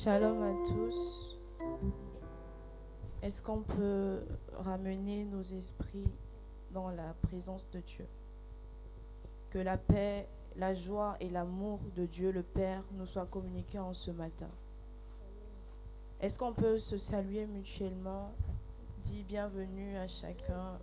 Shalom à tous. Est-ce qu'on peut ramener nos esprits dans la présence de Dieu? Que la paix, la joie et l'amour de Dieu le Père nous soient communiqués en ce matin. Est-ce qu'on peut se saluer mutuellement? Dis bienvenue à chacun.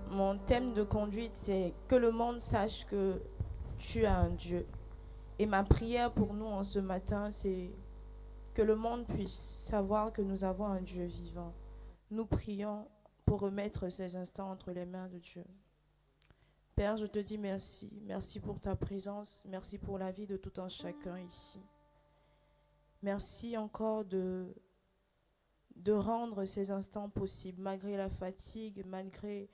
Mon thème de conduite, c'est que le monde sache que tu as un Dieu. Et ma prière pour nous en ce matin, c'est que le monde puisse savoir que nous avons un Dieu vivant. Nous prions pour remettre ces instants entre les mains de Dieu. Père, je te dis merci. Merci pour ta présence. Merci pour la vie de tout un chacun ici. Merci encore de rendre ces instants possibles, malgré la fatigue, malgré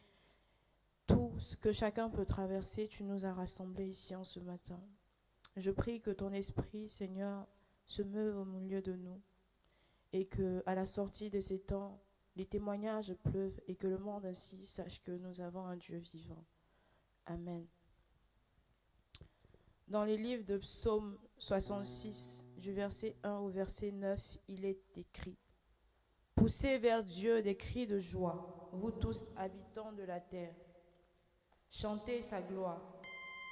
tout ce que chacun peut traverser. Tu nous as rassemblés ici en ce matin. Je prie que ton esprit, Seigneur, se meuve au milieu de nous et que, à la sortie de ces temps, les témoignages pleuvent et que le monde ainsi sache que nous avons un Dieu vivant. Amen. Dans les livres de Psaume 66, du verset 1 au verset 9, il est écrit: Poussez vers Dieu des cris de joie, vous tous habitants de la terre. Chantez sa gloire,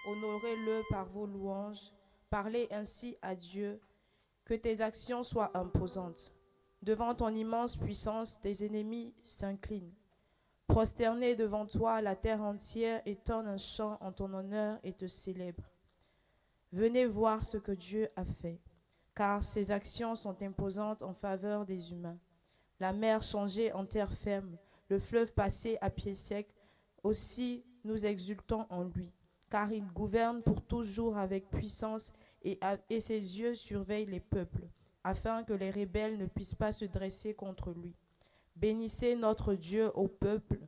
honorez-le par vos louanges, parlez ainsi à Dieu, que tes actions soient imposantes. Devant ton immense puissance, tes ennemis s'inclinent. Prosternés devant toi, la terre entière étonne un chant en ton honneur et te célèbre. Venez voir ce que Dieu a fait, car ses actions sont imposantes en faveur des humains. La mer changée en terre ferme, le fleuve passé à pied sec, aussi nous exultons en lui, car il gouverne pour toujours avec puissance et ses yeux surveillent les peuples, afin que les rebelles ne puissent pas se dresser contre lui. Bénissez notre Dieu au peuple,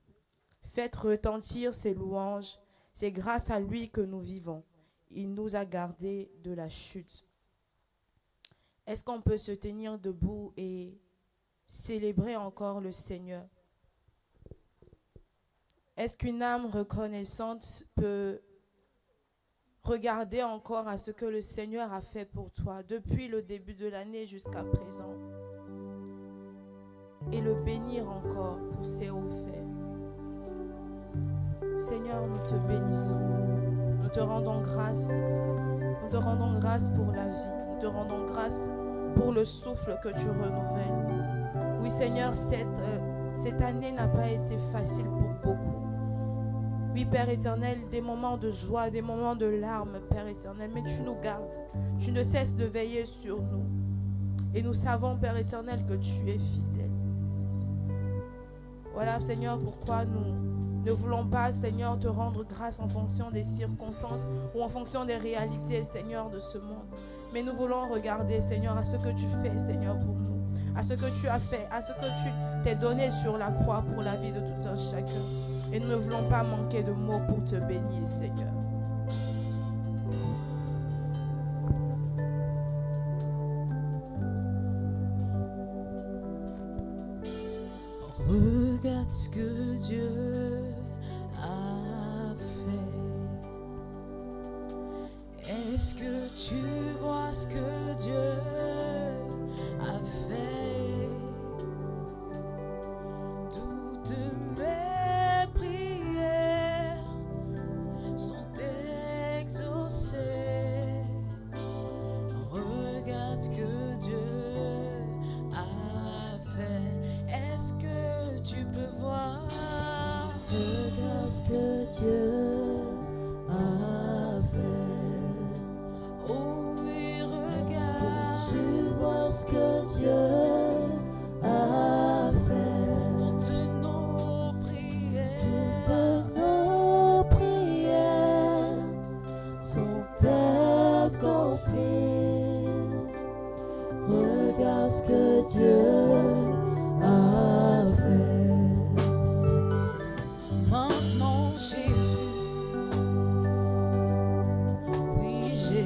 faites retentir ses louanges, c'est grâce à lui que nous vivons. Il nous a gardés de la chute. Est-ce qu'on peut se tenir debout et célébrer encore le Seigneur? Est-ce qu'une âme reconnaissante peut regarder encore à ce que le Seigneur a fait pour toi depuis le début de l'année jusqu'à présent et le bénir encore pour ses hauts faits? Seigneur, nous te bénissons, nous te rendons grâce, pour la vie, nous te rendons grâce pour le souffle que tu renouvelles. Oui Seigneur, cette année n'a pas été facile pour beaucoup. Oui, Père éternel, des moments de joie, des moments de larmes, Père éternel, mais tu nous gardes. Tu ne cesses de veiller sur nous. Et nous savons, Père éternel, que tu es fidèle. Voilà, Seigneur, pourquoi nous ne voulons pas, Seigneur, te rendre grâce en fonction des circonstances ou en fonction des réalités, Seigneur, de ce monde. Mais nous voulons regarder, Seigneur, à ce que tu fais, Seigneur, pour nous. À ce que tu as fait, à ce que tu t'es donné sur la croix pour la vie de tout un chacun. Et nous ne voulons pas manquer de mots pour te bénir, Seigneur. Regarde ce que Dieu a fait. Est-ce que tu vois ce que Dieu a fait? Toutes mes prières sont exaucées. Regarde ce que Dieu a fait. Est-ce que tu peux voir? Regarde ce que Dieu a fait. Oh oui, regarde. Tu vois ce que Dieu a fait. Toutes nos prières Toutes nos prières sont exaucées. Regarde ce que Dieu a fait. maintenant j'ai vu. Oui, j'ai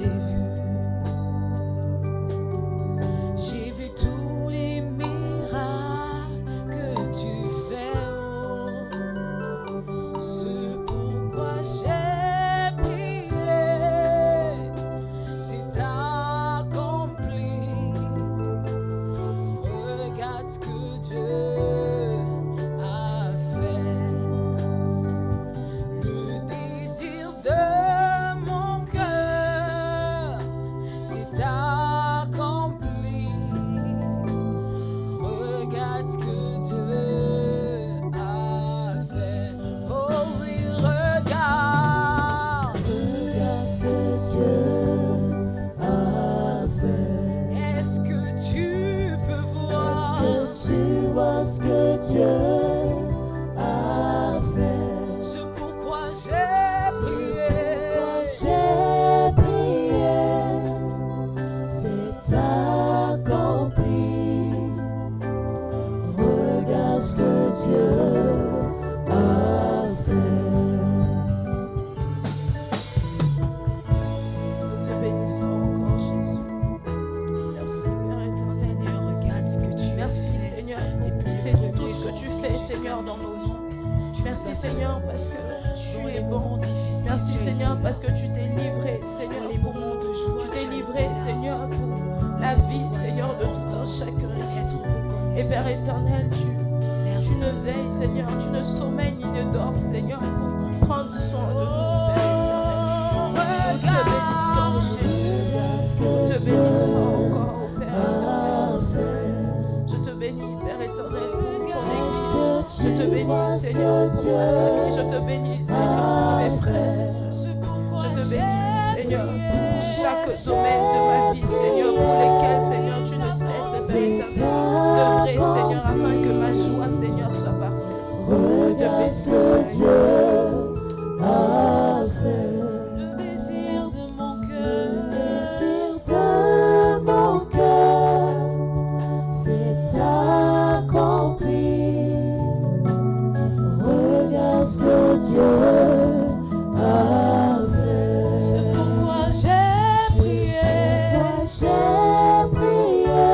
Seigneur, dans nos vies. Merci, Seigneur, parce que tu es bon. Merci, Seigneur, parce que tu t'es livré, Seigneur, les moments de joie. tu t'es livré, Seigneur, pour la vie, Seigneur, de tout un chacun ici. Et Père éternel, tu ne veilles, Seigneur, tu ne sommeilles ni ne dors, Seigneur, pour prendre soin de nous, Père éternel. Nous te bénissons, Jésus. Nous te bénissons encore, oh Père éternel. Je te bénis, Père éternel, pour ton Église. Je te bénis, Seigneur, pour ma famille. Je te bénis, Seigneur, pour mes frères et sœurs. Je te bénis, Seigneur, pour chaque domaine de ma vie, Seigneur, pour lesquels, Seigneur, tu ne cesses, Père éternel, d'œuvrer, Seigneur, afin que ma joie, Seigneur, soit parfaite. Je te bénis, Père éternel. Le désir de mon cœur, c'est accompli. Regarde ce que Dieu a fait. c'est pourquoi j'ai prié. J'ai prié,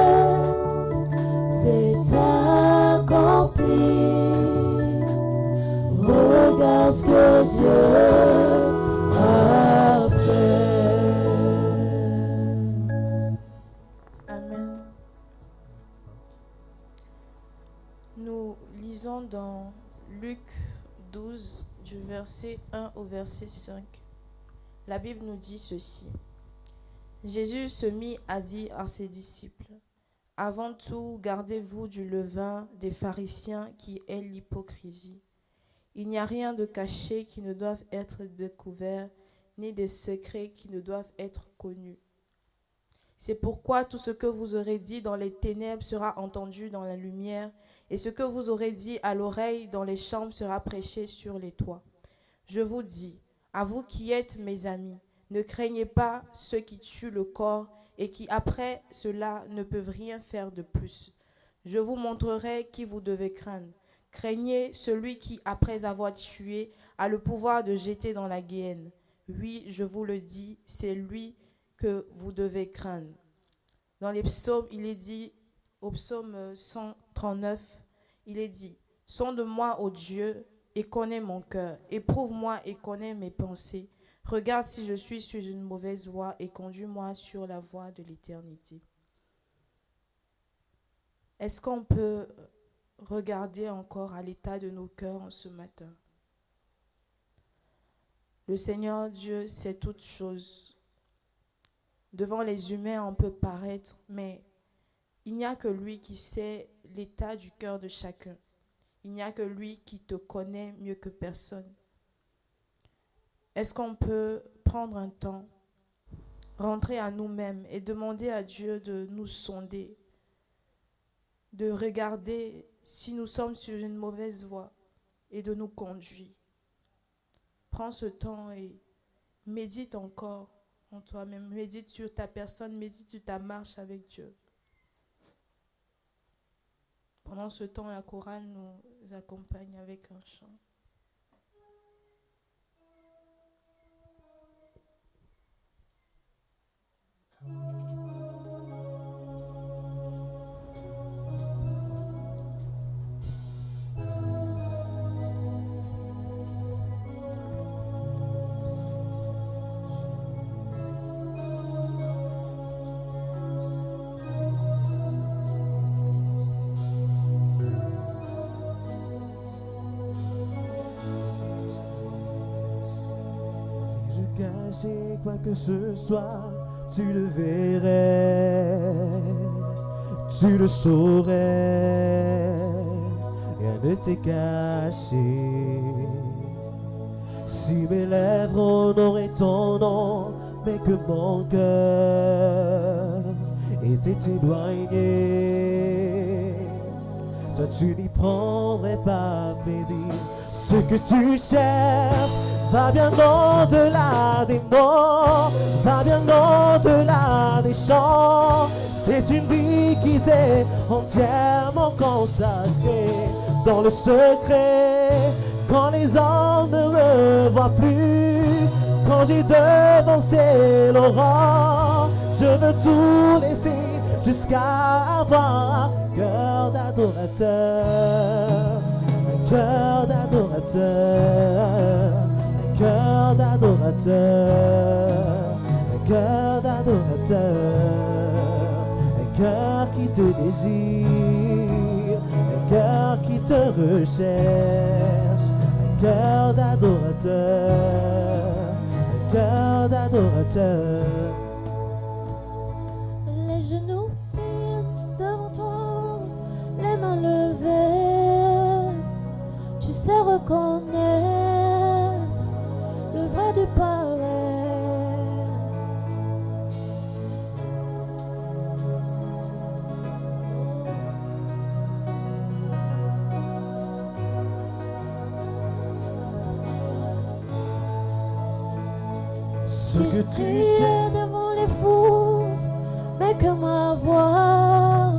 c'est accompli. Regarde ce que Dieu a fait. Amen. Nous lisons dans Luc 12, du verset 1 au verset 5. La Bible nous dit ceci. Jésus se mit à dire à ses disciples, « Avant tout, gardez-vous du levain des pharisiens qui est l'hypocrisie. Il n'y a rien de caché qui ne doive être découvert, ni de secrets qui ne doivent être connus. C'est pourquoi tout ce que vous aurez dit dans les ténèbres sera entendu dans la lumière, et ce que vous aurez dit à l'oreille dans les chambres sera prêché sur les toits. Je vous dis, à vous qui êtes mes amis, ne craignez pas ceux qui tuent le corps et qui après cela ne peuvent rien faire de plus. Je vous montrerai qui vous devez craindre. Craignez celui qui, après avoir tué, a le pouvoir de jeter dans la guéhenne. Oui, je vous le dis, c'est lui que vous devez craindre. » Dans les psaumes, il est dit, au psaume 139, il est dit, « Sonde-moi, ô Dieu, et connais mon cœur. Éprouve-moi et connais mes pensées. Regarde si je suis sur une mauvaise voie et conduis-moi sur la voie de l'éternité. » Est-ce qu'on peut regarder encore à l'état de nos cœurs en ce matin? Le Seigneur Dieu sait toutes choses. Devant les humains, on peut paraître, mais il n'y a que lui qui sait l'état du cœur de chacun. Il n'y a que lui qui te connaît mieux que personne. Est-ce qu'on peut prendre un temps, rentrer à nous-mêmes et demander à Dieu de nous sonder, de regarder si nous sommes sur une mauvaise voie et de nous conduire? Prends ce temps et médite encore en toi-même, médite sur ta personne, médite sur ta marche avec Dieu. Pendant ce temps, la chorale nous accompagne avec un chant. Cachais quoi que ce soit, tu le verrais, tu le saurais, rien ne t'est caché. Si mes lèvres honoraient ton nom, mais que mon cœur était éloigné, toi tu n'y prendrais pas plaisir. Ce que tu cherches va bien au-delà des mots, va bien au-delà des chants. C'est une vie qui t'est entièrement consacrée dans le secret. Quand les hommes ne me voient plus, quand j'ai devancé l'aurore, je veux tout laisser jusqu'à avoir un cœur d'adorateur, un cœur d'adorateur, un cœur d'adorateur, un cœur d'adorateur, un cœur qui te désire, un cœur qui te recherche, un cœur d'adorateur, un cœur d'adorateur. Les genoux pliés devant toi, les mains levées, tu sais reconnaître le vrai du pareil. Ce que tu Crier sais, devant les fous, mais que ma voix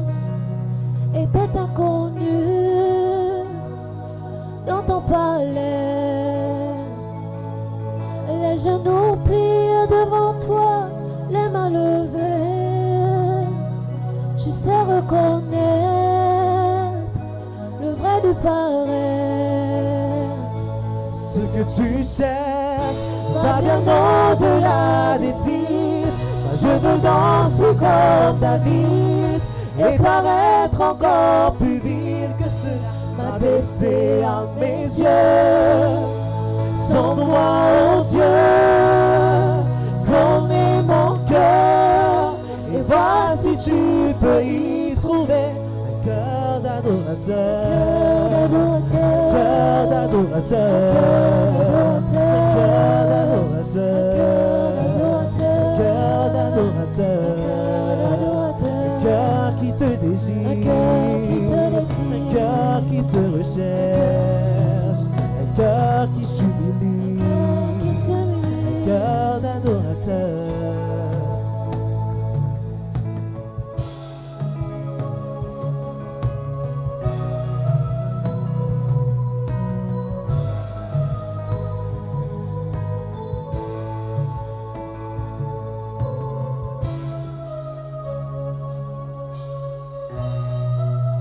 était inconnue dans ton palais. Les genoux pliés devant toi, les mains levées, je sais reconnaître le vrai du pareil. ce que tu cherches va bien au-delà des titres. Moi, je veux danser comme David et paraître encore plus vil que cela. M'abaisser à mes yeux, sans droit au Dieu, connais mon cœur et vois si tu peux y trouver un cœur d'adorateur, un cœur d'adorateur, un cœur d'adorateur, un cœur qui te désire, un cœur qui te recherche, un cœur qui s'humilie, un cœur d'adorateur.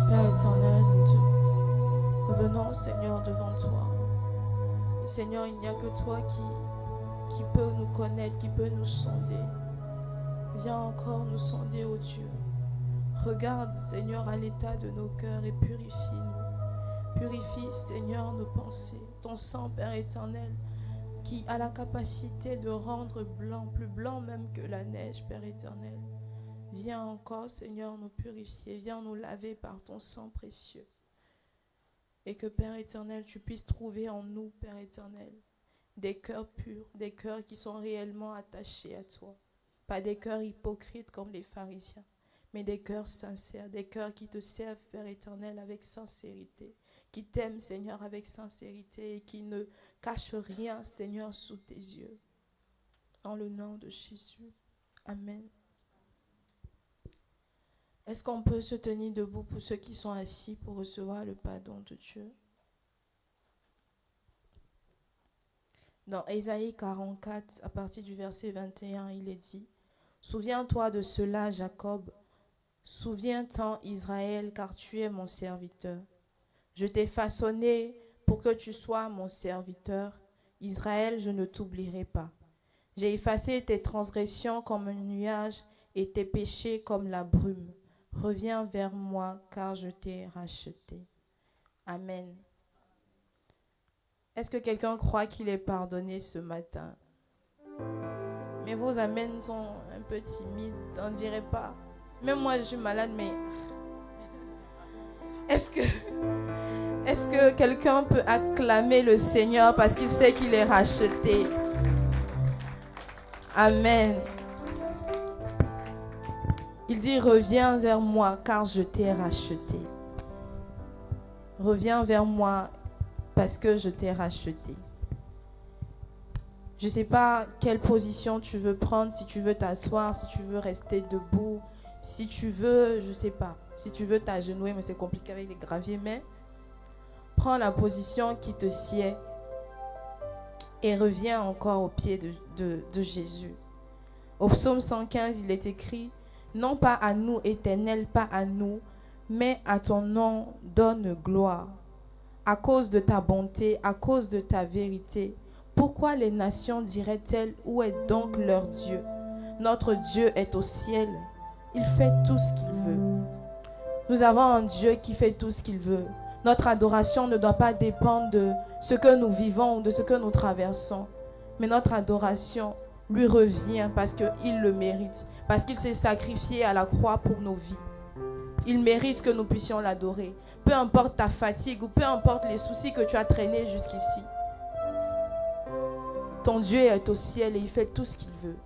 Père éternel, nous venons, Seigneur, devant toi. Seigneur, il n'y a que toi qui peut nous connaître, qui peut nous sonder. Viens encore nous sonder, ô Dieu. Regarde, Seigneur, à l'état de nos cœurs et purifie-nous. Purifie, Seigneur, nos pensées. Ton sang, Père éternel, qui a la capacité de rendre blanc, plus blanc même que la neige, Père éternel. Viens encore, Seigneur, nous purifier. Viens nous laver par ton sang précieux. Et que, Père éternel, tu puisses trouver en nous, Père éternel, des cœurs purs, des cœurs qui sont réellement attachés à toi. Pas des cœurs hypocrites comme les pharisiens, mais des cœurs sincères, des cœurs qui te servent, Père éternel, avec sincérité, qui t'aiment, Seigneur, avec sincérité et qui ne cachent rien, Seigneur, sous tes yeux. Dans le nom de Jésus. Amen. Est-ce qu'on peut se tenir debout pour ceux qui sont assis pour recevoir le pardon de Dieu? Dans Ésaïe 44, à partir du verset 21, il est dit: Souviens-toi de cela, Jacob. Souviens-t'en, Israël, car tu es mon serviteur. Je t'ai façonné pour que tu sois mon serviteur. Israël, je ne t'oublierai pas. J'ai effacé tes transgressions comme un nuage et tes péchés comme la brume. Reviens vers moi, car je t'ai racheté. Amen. Est-ce que quelqu'un croit qu'il est pardonné ce matin? Mais vos amens sont un peu timides, on ne dirait pas. Même moi, je suis malade, mais est-ce que quelqu'un peut acclamer le Seigneur parce qu'il sait qu'il est racheté? Amen. Il dit: reviens vers moi, car je t'ai racheté. Reviens vers moi parce que je t'ai racheté. Je ne sais pas quelle position tu veux prendre, si tu veux t'asseoir, si tu veux rester debout, si tu veux, je ne sais pas, si tu veux t'agenouiller, mais c'est compliqué avec les graviers, mais prends la position qui te sied et reviens encore au pied de Jésus. Au psaume 115, il est écrit: non pas à nous, Éternel, pas à nous, mais à ton nom donne gloire. à cause de ta bonté, à cause de ta vérité. Pourquoi les nations diraient-elles, où est donc leur Dieu? Notre Dieu est au ciel. Il fait tout ce qu'il veut. Nous avons un Dieu qui fait tout ce qu'il veut. Notre adoration ne doit pas dépendre de ce que nous vivons ou de ce que nous traversons. Mais notre adoration lui revient parce qu'il le mérite. Parce qu'il s'est sacrifié à la croix pour nos vies. Il mérite que nous puissions l'adorer. Peu importe ta fatigue ou peu importe les soucis que tu as traînés jusqu'ici. Ton Dieu est au ciel et il fait tout ce qu'il veut.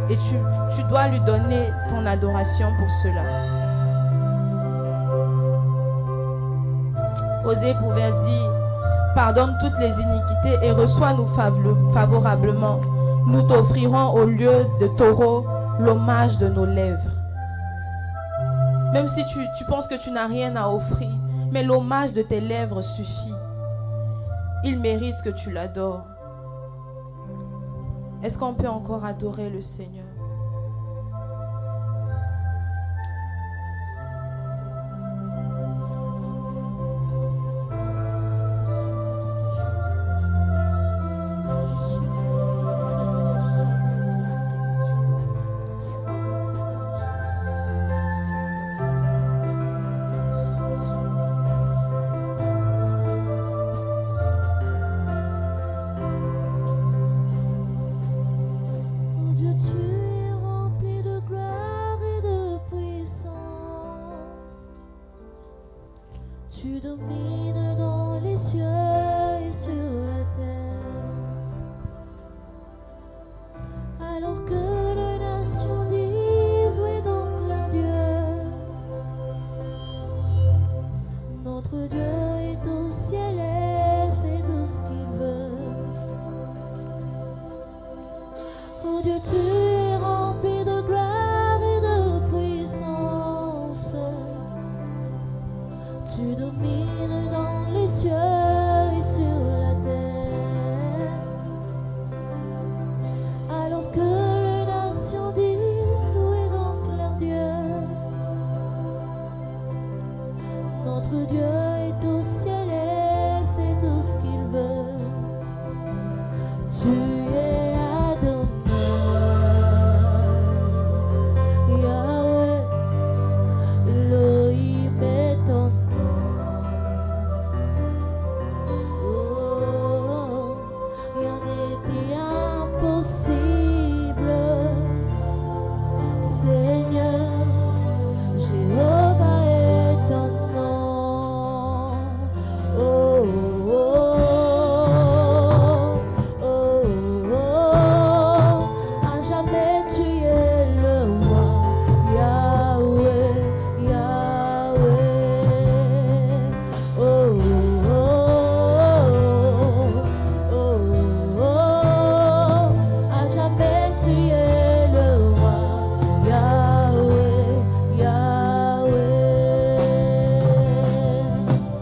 Et tu dois lui donner ton adoration pour cela. Osée pouvait dire, pardonne toutes les iniquités et reçois-nous favorablement. Nous t'offrirons au lieu de taureau l'hommage de nos lèvres. Même si tu penses que tu n'as rien à offrir, mais l'hommage de tes lèvres suffit. Il mérite que tu l'adores. Est-ce qu'on peut encore adorer le Seigneur? Tu domines dans les cieux et sur la terre. Alors que les nations disent où est donc leur Dieu? Notre Dieu est au ciel et fait tout ce qu'il veut. Oh Dieu, tu es rempli de gloire et de puissance. Tu domines dans les cieux et sur la terre. Alors que les nations disent où est donc leur Dieu? Notre Dieu est au ciel et fait tout ce qu'il veut. Tu es Adonai, Yahweh, Elohim est ton nom. Rien n'était impossible, Seigneur, Jéhovah est ton nom. Oh, oh, oh, oh, oh. À jamais tu es le roi, Yahweh, Yahweh. Oh, oh, oh, oh, oh. À jamais tu es le roi, Yahweh, Yahweh.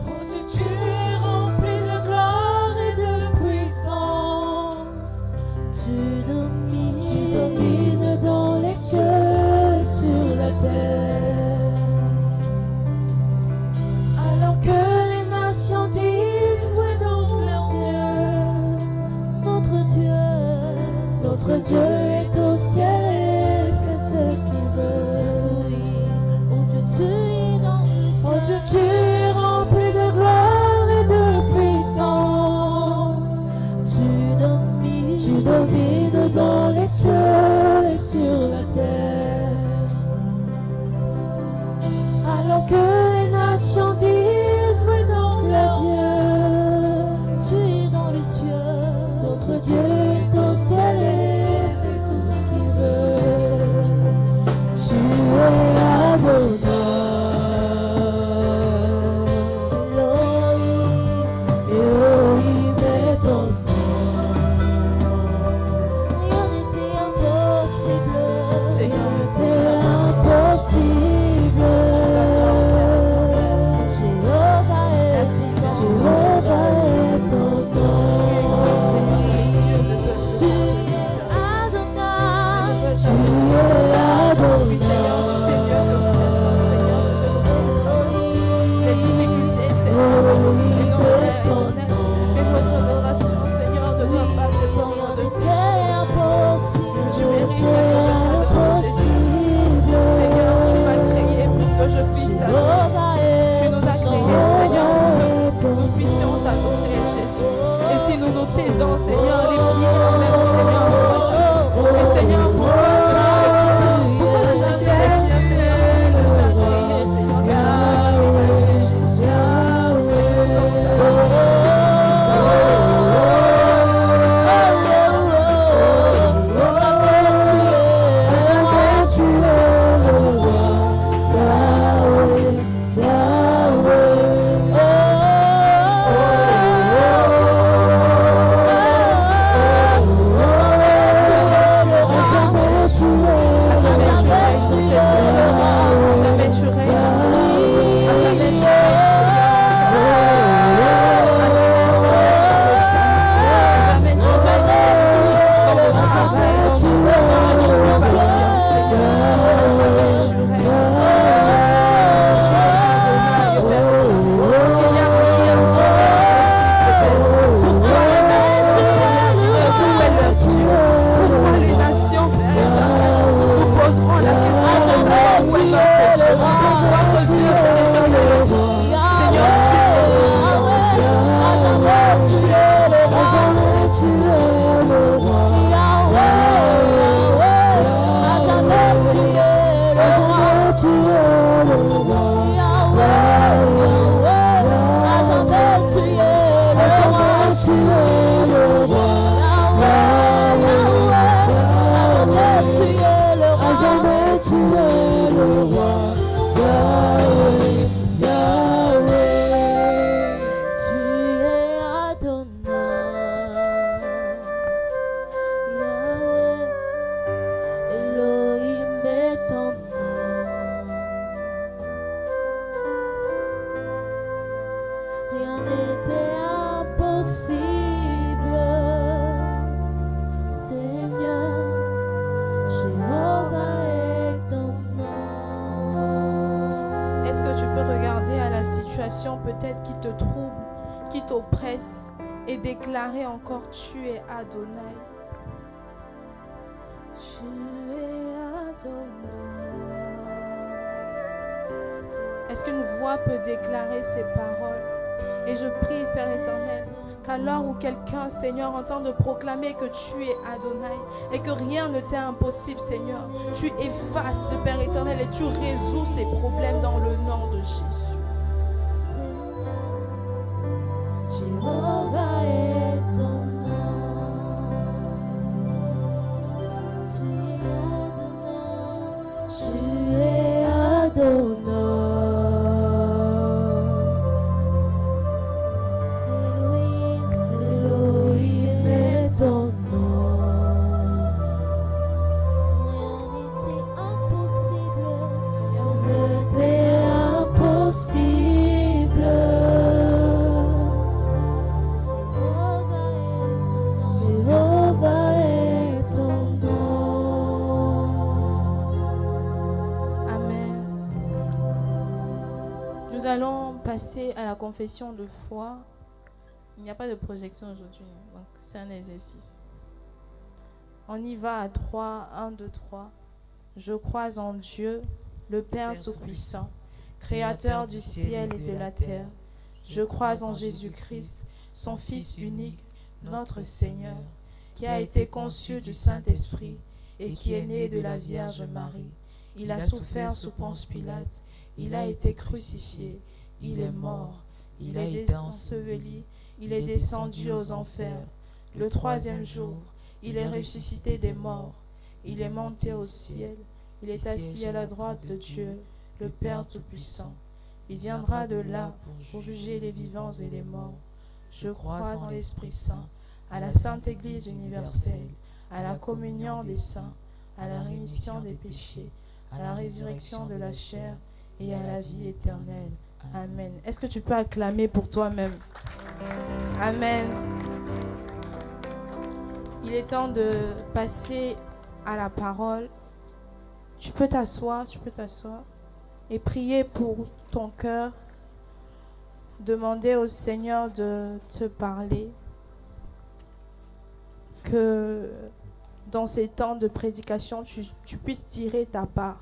Oh Dieu, tu es rempli de gloire et de puissance. Tu domines Dans les cieux et sur la terre. Alors que les nations disent où est donc leur Dieu? notre Dieu. Notre Dieu est au ciel et fait ce qu'il veut. Oh Dieu, tu es dans les cieux. Oh Dieu, tu es rempli de gloire et de puissance. Tu domines dans les cieux et sur la terre. Alors que les nations disent où est donc leur Dieu? Tu es dans les cieux. Notre Dieu est au ciel et fait tout ce qu'il veut. Tu es Adonai, Elohim est ton nom. Rien n'était impossible. Seigneur, C'était impossible. Jéhovah est Jéhovah est ton nom. Tu es Adonai. Tu es Adonai. Seigneur, tu sais mieux que personne. disant, Seigneur, les pieds même, Seigneur. Mais Seigneur, pourquoi susciter les biens, Seigneur, si tu nous as créés, Seigneur, peut-être qui te trouble, qui t'oppresse, et déclarer encore: tu es Adonai. Tu es Adonai. Est-ce qu'une voix peut déclarer ces paroles? Et je prie, Père éternel, qu'à l'heure où quelqu'un, Seigneur, entend de proclamer que tu es Adonai et que rien ne t'est impossible, Seigneur, tu effaces, Père éternel, et tu résous ces problèmes dans le nom de Jésus. Jéhovah est ton nom. Tu es Adonai. Elohim est ton nom. Rien n'était impossible. Jéhovah est ton nom. Amen. Nous allons passer à la confession de foi. Il n'y a pas de projection aujourd'hui, donc c'est un exercice. On y va à 3, 1, 2, 3. Je crois en Dieu, le Père Tout-Puissant, Créateur du ciel et de la terre. Je crois en Jésus-Christ, son Fils unique, notre Seigneur, qui a été conçu du Saint-Esprit et qui est né de la Vierge Marie. Il a souffert sous Ponce Pilate, il a été crucifié, il est mort, il a été enseveli, il est descendu aux enfers. Le troisième jour, il est ressuscité des morts, il est monté au ciel, il est assis à la droite de Dieu, le Père Tout-Puissant. Il viendra de là pour juger les vivants et les morts. Je crois en l'Esprit Saint, à la Sainte Église universelle, à la communion des saints, à la rémission des péchés, à la résurrection de la chair et à la vie éternelle. Amen. Est-ce que tu peux acclamer pour toi-même? Amen. Il est temps de passer à la parole. Tu peux t'asseoir et prier pour ton cœur. Demander au Seigneur de te parler. Que dans ces temps de prédication, tu puisses tirer ta part.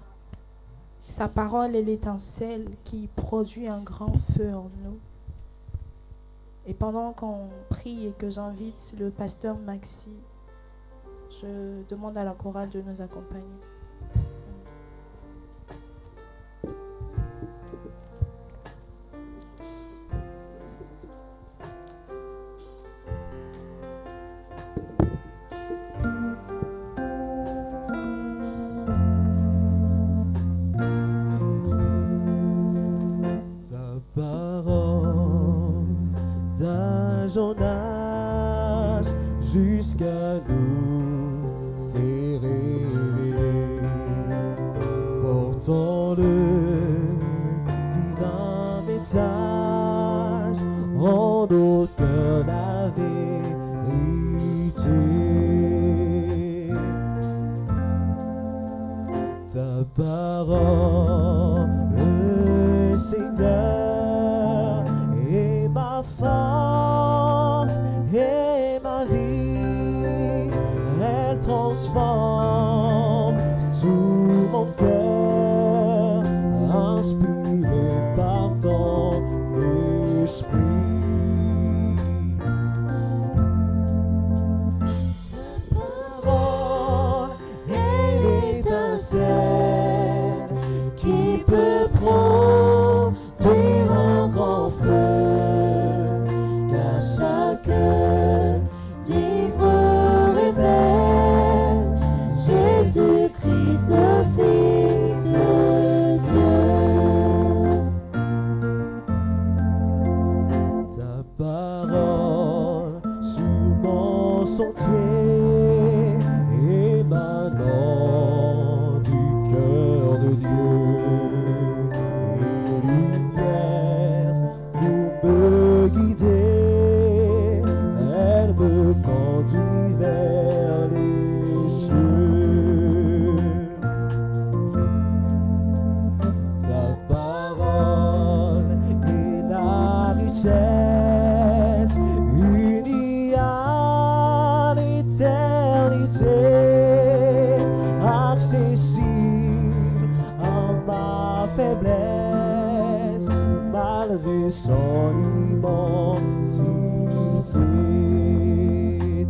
Sa parole est l'étincelle qui produit un grand feu en nous. Et pendant qu'on prie et que j'invite le pasteur Maxi, je demande à la chorale de nous accompagner. Ta parole d'âge en âge jusqu'à nous s'est révélée, portant le divin message en nos cœurs la vérité. Ta parole, Seigneur, est ma force et ma vie. Elle transforme tout mon cœur, inspiré par ton esprit. Ta parole est l'étincelle qui peut produire un grand feu, qu'à chaque livre révèle Jésus-Christ, le Fils de Dieu. Ta parole sur mon sentier émanant du cœur de Dieu. Elle me conduit vers les cieux. Ta parole est la richesse unie à l'éternité, accessible à ma faiblesse, malgré son immensité.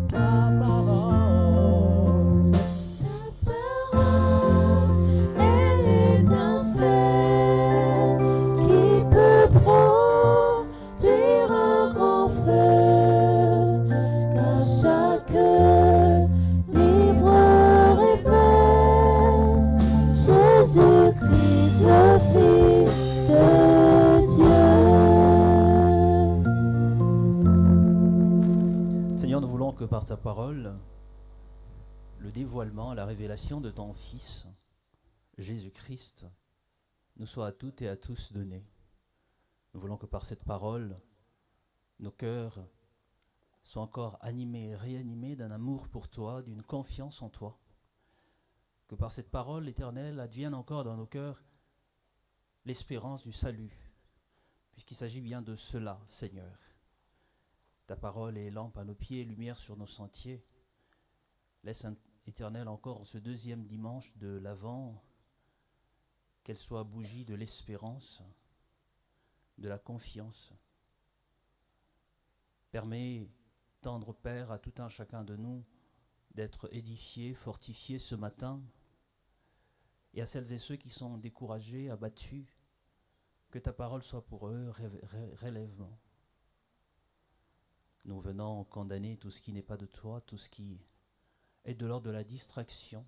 Ta parole est l'étincelle qui peut produire un grand feu, qu'à chaque livre révèle Jésus-Christ, le Fils de Dieu. Seigneur, nous voulons que par ta parole, le dévoilement, la révélation de ton Fils, Jésus-Christ, nous soit à toutes et à tous donné. Nous voulons que par cette parole, nos cœurs soient encore animés, réanimés d'un amour pour toi, d'une confiance en toi. Que par cette parole éternelle advienne encore dans nos cœurs l'espérance du salut, puisqu'il s'agit bien de cela, Seigneur. Ta parole est lampe à nos pieds, lumière sur nos sentiers. Laisse, Éternel, encore ce deuxième dimanche de l'Avent, qu'elle soit bougie de l'espérance, de la confiance. Permets, tendre Père, à tout un chacun de nous d'être édifiés, fortifiés ce matin, et à celles et ceux qui sont découragés, abattus, que ta parole soit pour eux relèvement. Nous venons condamner tout ce qui n'est pas de toi, tout ce qui est de l'ordre de la distraction,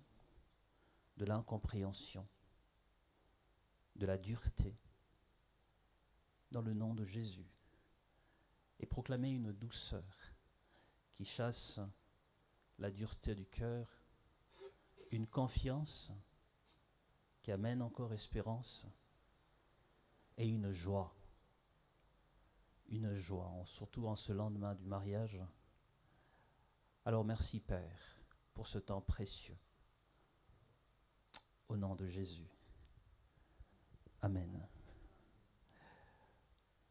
de l'incompréhension, de la dureté, dans le nom de Jésus, et proclamer une douceur qui chasse la dureté du cœur, une confiance qui amène encore espérance, et une joie, surtout en ce lendemain du mariage. Alors merci Père pour ce temps précieux. Au nom de Jésus. Amen.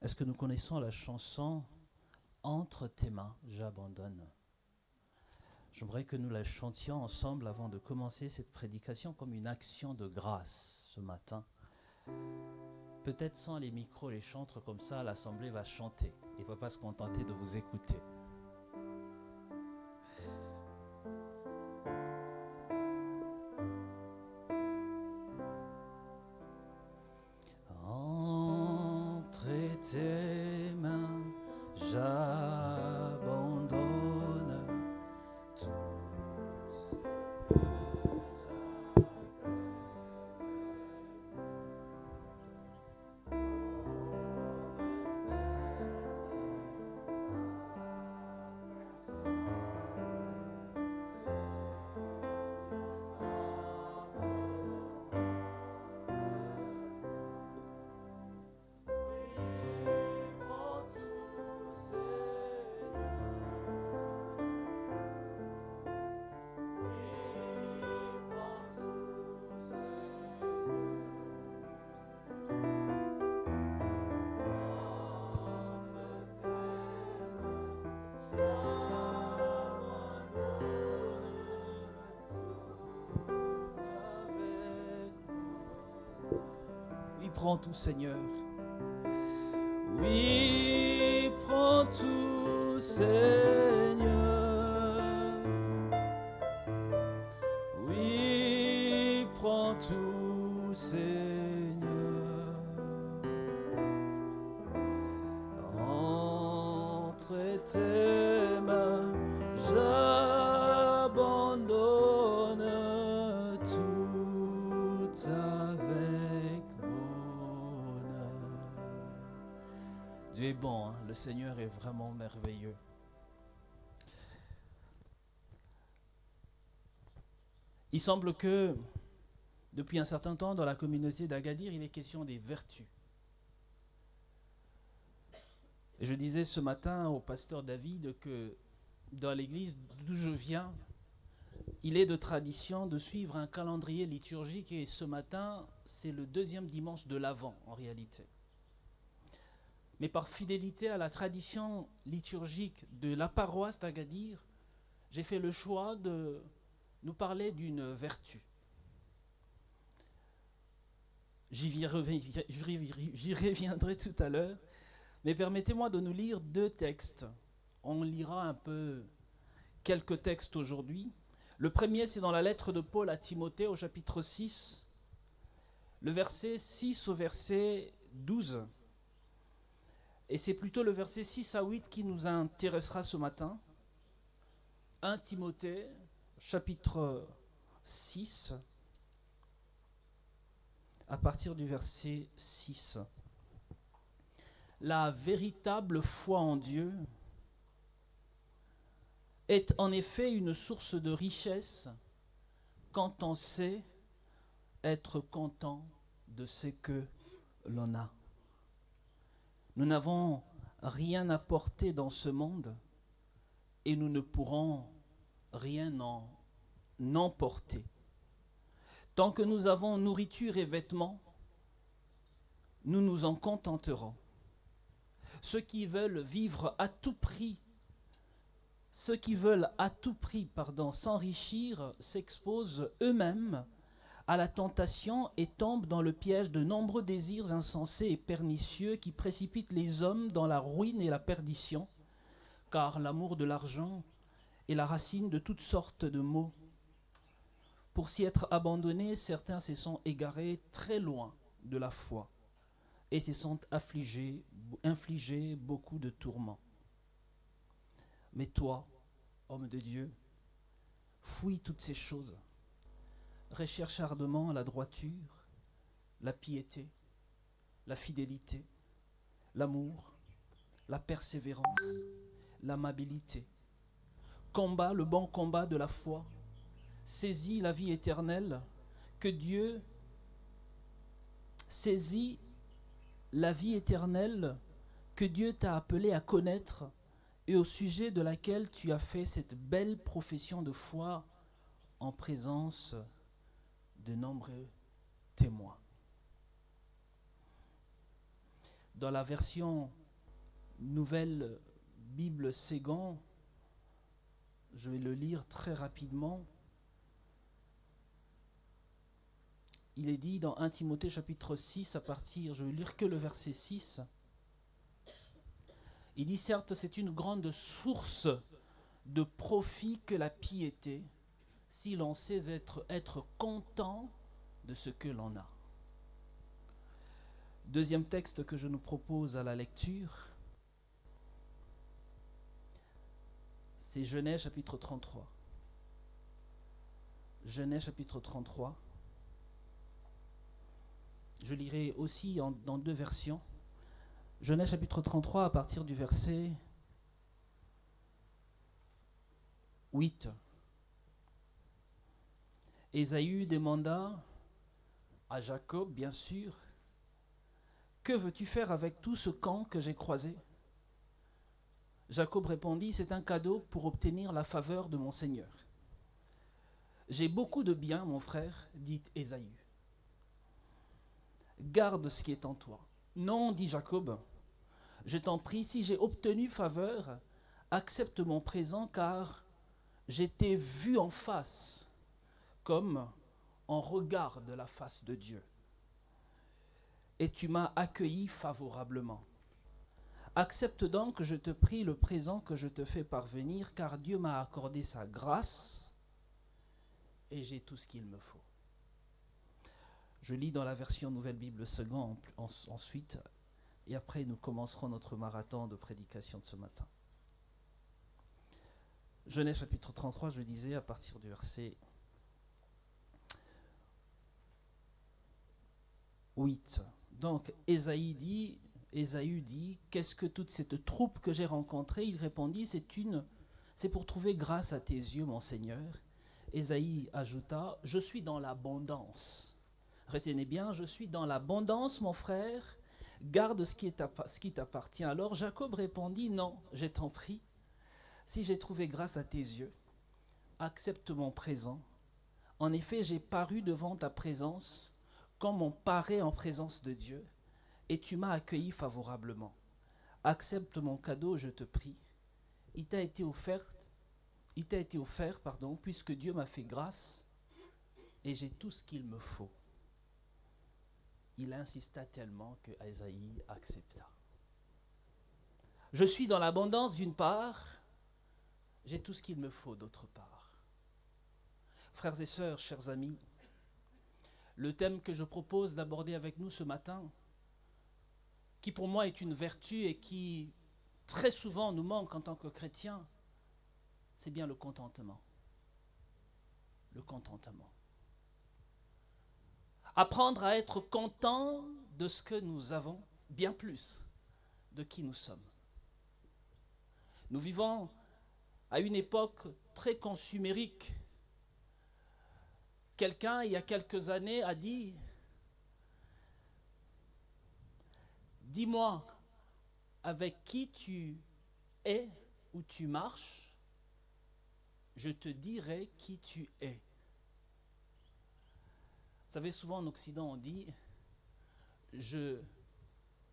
Est-ce que nous connaissons la chanson « Entre tes mains, j'abandonne » ? J'aimerais que nous la chantions ensemble avant de commencer cette prédication comme une action de grâce ce matin. peut-être sans les micros, les chantres comme ça, l'assemblée va chanter. Il ne va pas se contenter de vous écouter. Entre tes mains, j'abandonne tout. Oui, prends tout, Seigneur. Oui, prends tout, Seigneur. Oui, prends tout, Seigneur. Entre tes mains, j'abandonne tout avec bonheur. Dieu est bon, hein? Le Seigneur est vraiment merveilleux. Il semble que depuis un certain temps dans la communauté d'Agadir, il est question des vertus. Et je disais ce matin au pasteur David que dans l'église d'où je viens, il est de tradition de suivre un calendrier liturgique et ce matin, c'est le deuxième dimanche de l'Avent en réalité. Mais par fidélité à la tradition liturgique de la paroisse d'Agadir, j'ai fait le choix de nous parler d'une vertu. J'y reviendrai tout à l'heure, mais permettez-moi de nous lire 2 textes. On lira un peu quelques textes aujourd'hui. Le premier, c'est dans la lettre de Paul à Timothée au chapitre 6, le verset 6 au verset 12. Et c'est plutôt le verset 6 à 8 qui nous intéressera ce matin. 1 Timothée, chapitre 6, à partir du verset 6. La véritable foi en Dieu est en effet une source de richesse quand on sait être content de ce que l'on a. Nous n'avons rien à porter dans ce monde et nous ne pourrons rien en emporter. Tant que nous avons nourriture et vêtements, nous nous en contenterons. Ceux qui veulent vivre à tout prix, s'enrichir, s'exposent eux-mêmes à la tentation et tombent dans le piège de nombreux désirs insensés et pernicieux qui précipitent les hommes dans la ruine et la perdition, car l'amour de l'argent est la racine de toutes sortes de maux. Pour s'y être abandonnés, certains se sont égarés très loin de la foi et se sont infligés beaucoup de tourments. Mais toi, homme de Dieu, fouille toutes ces choses. Recherche ardemment la droiture, la piété, la fidélité, l'amour, la persévérance, l'amabilité. Combat le bon combat de la foi. Saisis la vie éternelle que Dieu t'a appelé à connaître et au sujet de laquelle tu as fait cette belle profession de foi en présence de nombreux témoins. Dans la version Nouvelle Bible Ségan, je vais le lire très rapidement. il est dit dans 1 Timothée chapitre 6, à partir, je vais lire que le verset 6, il dit, certes, c'est une grande source de profit que la piété, si l'on sait être content de ce que l'on a. Deuxième texte que je nous propose à la lecture, c'est Genèse chapitre 33. Genèse chapitre 33. Je lirai aussi dans deux versions. Genèse chapitre 33 à partir du verset 8. Ésaü demanda à Jacob, bien sûr, « Que veux-tu faire avec tout ce camp que j'ai croisé ?» Jacob répondit, « C'est un cadeau pour obtenir la faveur de mon Seigneur. »« J'ai beaucoup de biens, mon frère, dit Ésaü. Garde ce qui est en toi. » Non, dit Jacob, « Je t'en prie, si j'ai obtenu faveur, accepte mon présent, car j'étais vu en face, comme on regarde la face de Dieu. Et tu m'as accueilli favorablement. Accepte donc, je te prie, le présent que je te fais parvenir, car Dieu m'a accordé sa grâce et j'ai tout ce qu'il me faut. » Je lis dans la version Nouvelle Bible Second ensuite, et après nous commencerons notre marathon de prédication de ce matin. Genèse chapitre 33, je disais, à partir du verset 8. Donc Ésaü dit, « Qu'est-ce que toute cette troupe que j'ai rencontrée ?» Il répondit, « C'est pour trouver grâce à tes yeux, mon Seigneur. » Ésaü ajouta, « Je suis dans l'abondance. » Retenez bien, « Je suis dans l'abondance, mon frère. Garde ce qui t'appartient. » Alors Jacob répondit, « Non, je t'en prie. Si j'ai trouvé grâce à tes yeux, accepte mon présent. En effet, j'ai paru devant ta présence comme on paraît en présence de Dieu, et tu m'as accueilli favorablement. Accepte mon cadeau, je te prie. Il t'a été offert, puisque Dieu m'a fait grâce, et j'ai tout ce qu'il me faut. » Il insista tellement que Ésaü accepta. Je suis dans l'abondance d'une part, j'ai tout ce qu'il me faut d'autre part. Frères et sœurs, chers amis, le thème que je propose d'aborder avec nous ce matin, qui pour moi est une vertu et qui très souvent nous manque en tant que chrétiens, c'est bien le contentement. Le contentement. Apprendre à être content de ce que nous avons, bien plus de qui nous sommes. Nous vivons à une époque très consumérique. Quelqu'un, il y a quelques années, a dit « Dis-moi avec qui tu es ou tu marches, je te dirai qui tu es. » Vous savez, souvent en Occident, on dit « Je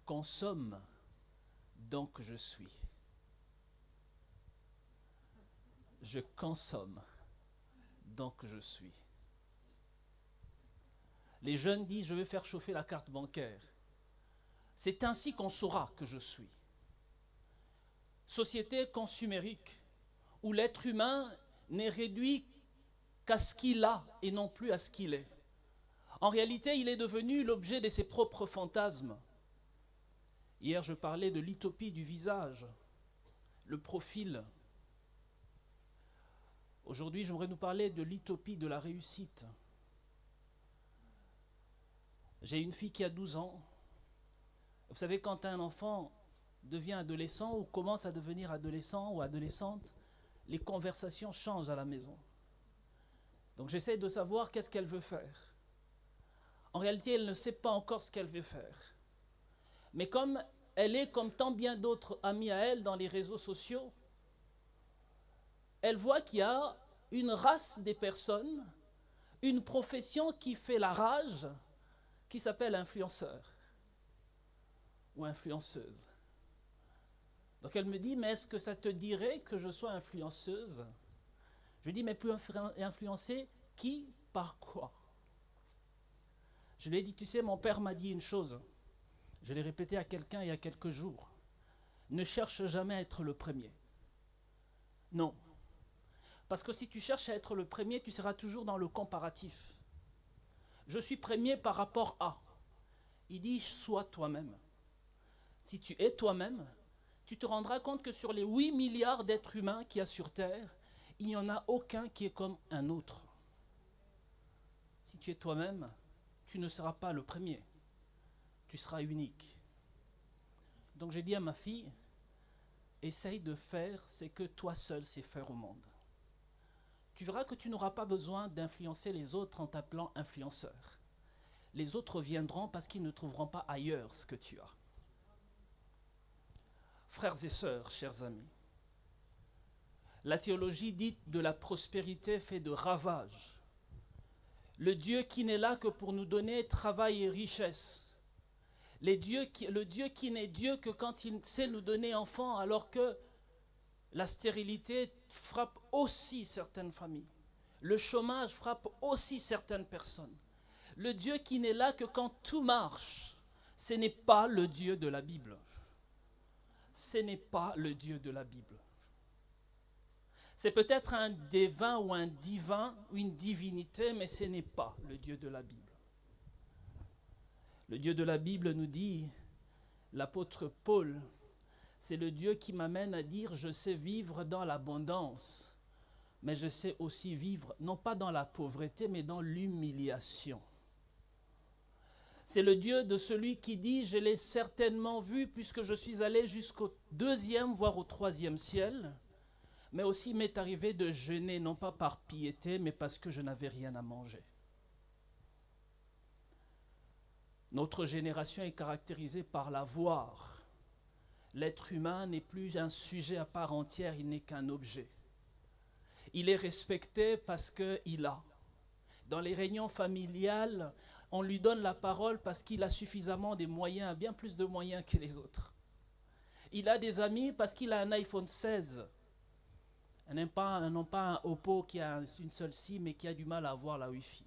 consomme, donc je suis. » Je consomme, donc je suis. Les jeunes disent « Je vais faire chauffer la carte bancaire. » C'est ainsi qu'on saura que je suis. Société consumérique, où l'être humain n'est réduit qu'à ce qu'il a et non plus à ce qu'il est. En réalité, il est devenu l'objet de ses propres fantasmes. Hier, je parlais de l'utopie du visage, le profil. Aujourd'hui, j'aimerais nous parler de l'utopie de la réussite. J'ai une fille qui a 12 ans. Vous savez, quand un enfant devient adolescent ou commence à devenir adolescent ou adolescente, les conversations changent à la maison. Donc j'essaie de savoir qu'est-ce qu'elle veut faire. En réalité, elle ne sait pas encore ce qu'elle veut faire. Mais comme elle est comme tant bien d'autres amis à elle dans les réseaux sociaux, elle voit qu'il y a une race des personnes, une profession qui fait la rage, qui s'appelle influenceur ou influenceuse. Donc elle me dit, mais est-ce que ça te dirait que je sois influenceuse? Je lui dis, mais plus influencer qui, par quoi? Je lui ai dit, tu sais, mon père m'a dit une chose. Je l'ai répété à quelqu'un il y a quelques jours. Ne cherche jamais à être le premier. Non. Parce que si tu cherches à être le premier, tu seras toujours dans le comparatif. Je suis premier par rapport à. Il dit, sois toi-même. Si tu es toi-même, tu te rendras compte que sur les 8 milliards d'êtres humains qu'il y a sur Terre, il n'y en a aucun qui est comme un autre. Si tu es toi-même, tu ne seras pas le premier. Tu seras unique. Donc j'ai dit à ma fille, essaye de faire ce que toi seul sais faire au monde. Tu verras que tu n'auras pas besoin d'influencer les autres en t'appelant influenceur. Les autres viendront parce qu'ils ne trouveront pas ailleurs ce que tu as. Frères et sœurs, chers amis, la théologie dite de la prospérité fait de ravages. Le Dieu qui n'est là que pour nous donner travail et richesse. Le Dieu qui n'est Dieu que quand il sait nous donner enfants, alors que la stérilité frappe aussi certaines familles. Le chômage frappe aussi certaines personnes. Le Dieu qui n'est là que quand tout marche, ce n'est pas le Dieu de la Bible. Ce n'est pas le Dieu de la Bible. C'est peut-être un divin ou un divin ou une divinité, mais ce n'est pas le Dieu de la Bible. Le Dieu de la Bible nous dit, l'apôtre Paul, c'est le Dieu qui m'amène à dire, je sais vivre dans l'abondance, mais je sais aussi vivre, non pas dans la pauvreté, mais dans l'humiliation. C'est le Dieu de celui qui dit, je l'ai certainement vu puisque je suis allé jusqu'au 2e, voire au 3e ciel, mais aussi m'est arrivé de jeûner, non pas par piété, mais parce que je n'avais rien à manger. Notre génération est caractérisée par l'avoir. L'être humain n'est plus un sujet à part entière, il n'est qu'un objet. Il est respecté parce qu'il a. Dans les réunions familiales, on lui donne la parole parce qu'il a suffisamment de moyens, bien plus de moyens que les autres. Il a des amis parce qu'il a un iPhone 16. Non pas un Oppo qui a une seule SIM mais qui a du mal à avoir la Wi-Fi.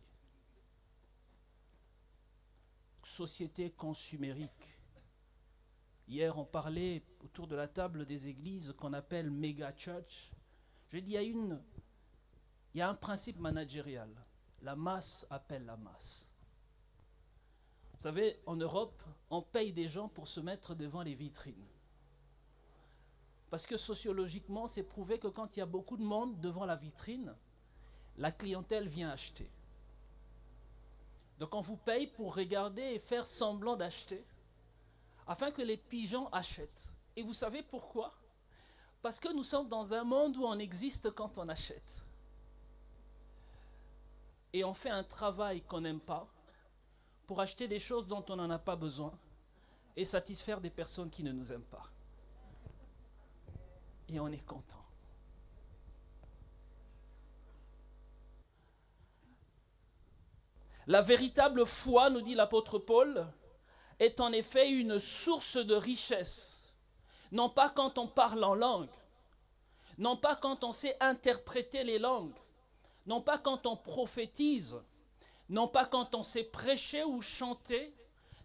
Société consumérique. Hier, on parlait autour de la table des églises qu'on appelle méga church. Je dis, il y a un principe managérial. La masse appelle la masse. Vous savez, en Europe, on paye des gens pour se mettre devant les vitrines. Parce que sociologiquement, c'est prouvé que quand il y a beaucoup de monde devant la vitrine, la clientèle vient acheter. Donc on vous paye pour regarder et faire semblant d'acheter, afin que les pigeons achètent. Et vous savez pourquoi? Parce que nous sommes dans un monde où on existe quand on achète. Et on fait un travail qu'on n'aime pas pour acheter des choses dont on n'en a pas besoin et satisfaire des personnes qui ne nous aiment pas. Et on est content. La véritable foi, nous dit l'apôtre Paul, est en effet une source de richesse. Non pas quand on parle en langue, non pas quand on sait interpréter les langues, non pas quand on prophétise, non pas quand on sait prêcher ou chanter.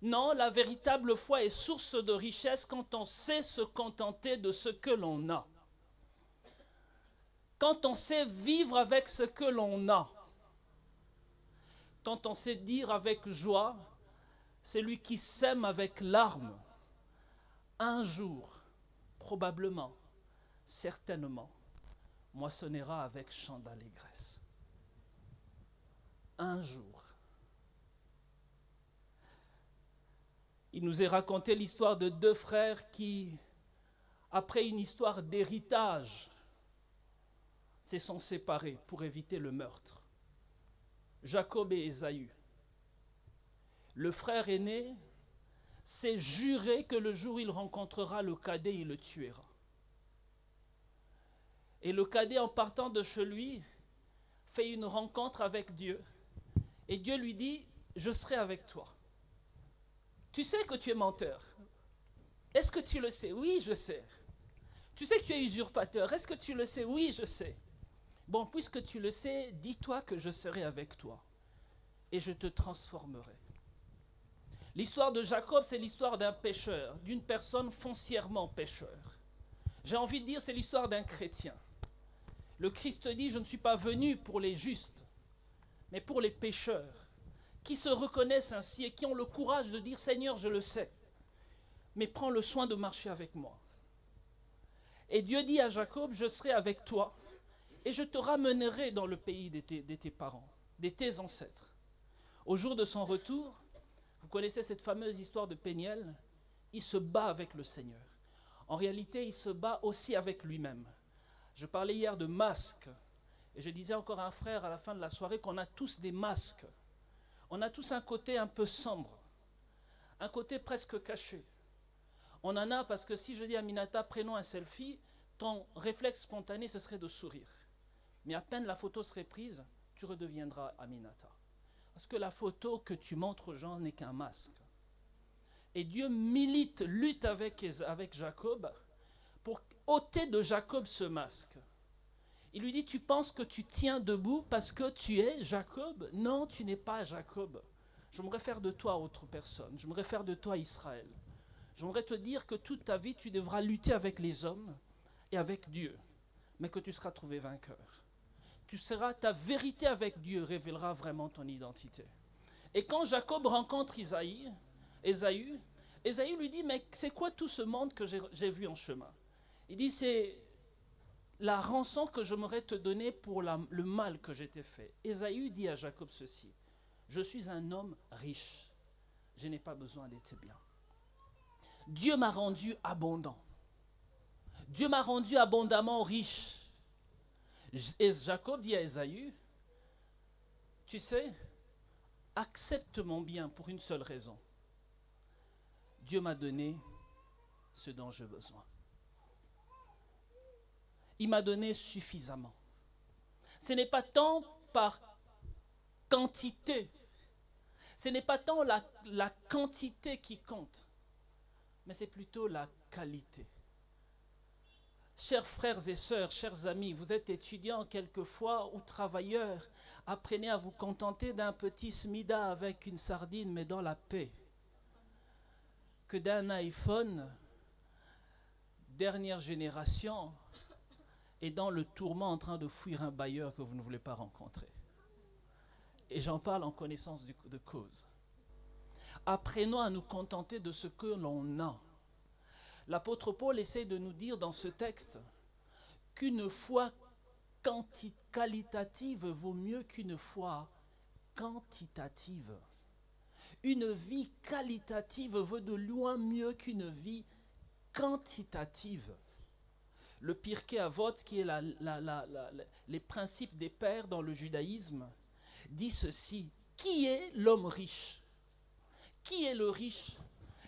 Non, la véritable foi est source de richesse quand on sait se contenter de ce que l'on a. Quand on sait vivre avec ce que l'on a. Quand on sait dire avec joie, celui qui sème avec larmes, un jour, probablement, certainement, moissonnera avec chant d'allégresse. Un jour. Il nous est raconté l'histoire de 2 frères qui, après une histoire d'héritage, se sont séparés pour éviter le meurtre. Jacob et Ésaü. Le frère aîné s'est juré que le jour où il rencontrera le cadet, il le tuera. Et le cadet, en partant de chez lui, fait une rencontre avec Dieu. Et Dieu lui dit, je serai avec toi. Tu sais que tu es menteur. Est-ce que tu le sais? Oui, je sais. Tu sais que tu es usurpateur. Est-ce que tu le sais? Oui, je sais. Bon, puisque tu le sais, dis-toi que je serai avec toi et je te transformerai. L'histoire de Jacob, c'est l'histoire d'un pécheur, d'une personne foncièrement pécheur. J'ai envie de dire, c'est l'histoire d'un chrétien. Le Christ dit, je ne suis pas venu pour les justes, mais pour les pécheurs, qui se reconnaissent ainsi et qui ont le courage de dire, Seigneur, je le sais, mais prends le soin de marcher avec moi. Et Dieu dit à Jacob, je serai avec toi et je te ramènerai dans le pays de tes parents, de tes ancêtres. Au jour de son retour, vous connaissez cette fameuse histoire de Péniel, il se bat avec le Seigneur. En réalité, il se bat aussi avec lui-même. Je parlais hier de masques, et je disais encore à un frère à la fin de la soirée qu'on a tous des masques. On a tous un côté un peu sombre, un côté presque caché. On en a parce que si je dis à Minata, prenons un selfie, ton réflexe spontané, ce serait de sourire. Mais à peine la photo serait prise, tu redeviendras Aminata. Parce que la photo que tu montres aux gens n'est qu'un masque. Et Dieu lutte avec Jacob pour ôter de Jacob ce masque. Il lui dit, tu penses que tu tiens debout parce que tu es Jacob? Non, tu n'es pas Jacob. Je me réfère de toi à autre personne. Je me réfère de toi à Israël. J'aimerais te dire que toute ta vie, tu devras lutter avec les hommes et avec Dieu, mais que tu seras trouvé vainqueur. Ta vérité avec Dieu révélera vraiment ton identité. Et quand Jacob rencontre Ésaü lui dit, mais c'est quoi tout ce monde que j'ai vu en chemin? Il dit, c'est la rançon que j'aimerais te donner pour le mal que j'ai fait. Ésaü dit à Jacob ceci, je suis un homme riche, je n'ai pas besoin de tes biens. Dieu m'a rendu abondant. Dieu m'a rendu abondamment riche. Et Jacob dit à Ésaü, tu sais, accepte mon bien pour une seule raison. Dieu m'a donné ce dont j'ai besoin. Il m'a donné suffisamment. Ce n'est pas tant par quantité, ce n'est pas tant la quantité qui compte, mais c'est plutôt la qualité. Chers frères et sœurs, chers amis, vous êtes étudiants quelquefois ou travailleurs, apprenez à vous contenter d'un petit smida avec une sardine, mais dans la paix, que d'un iPhone, dernière génération, et dans le tourment en train de fuir un bailleur que vous ne voulez pas rencontrer. Et j'en parle en connaissance de cause. Apprenons à nous contenter de ce que l'on a. L'apôtre Paul essaie de nous dire dans ce texte qu'une foi qualitative vaut mieux qu'une foi quantitative. Une vie qualitative vaut de loin mieux qu'une vie quantitative. Le Pirkei Avot, qui est les principes des pères dans le judaïsme, dit ceci. Qui est l'homme riche? Qui est le riche?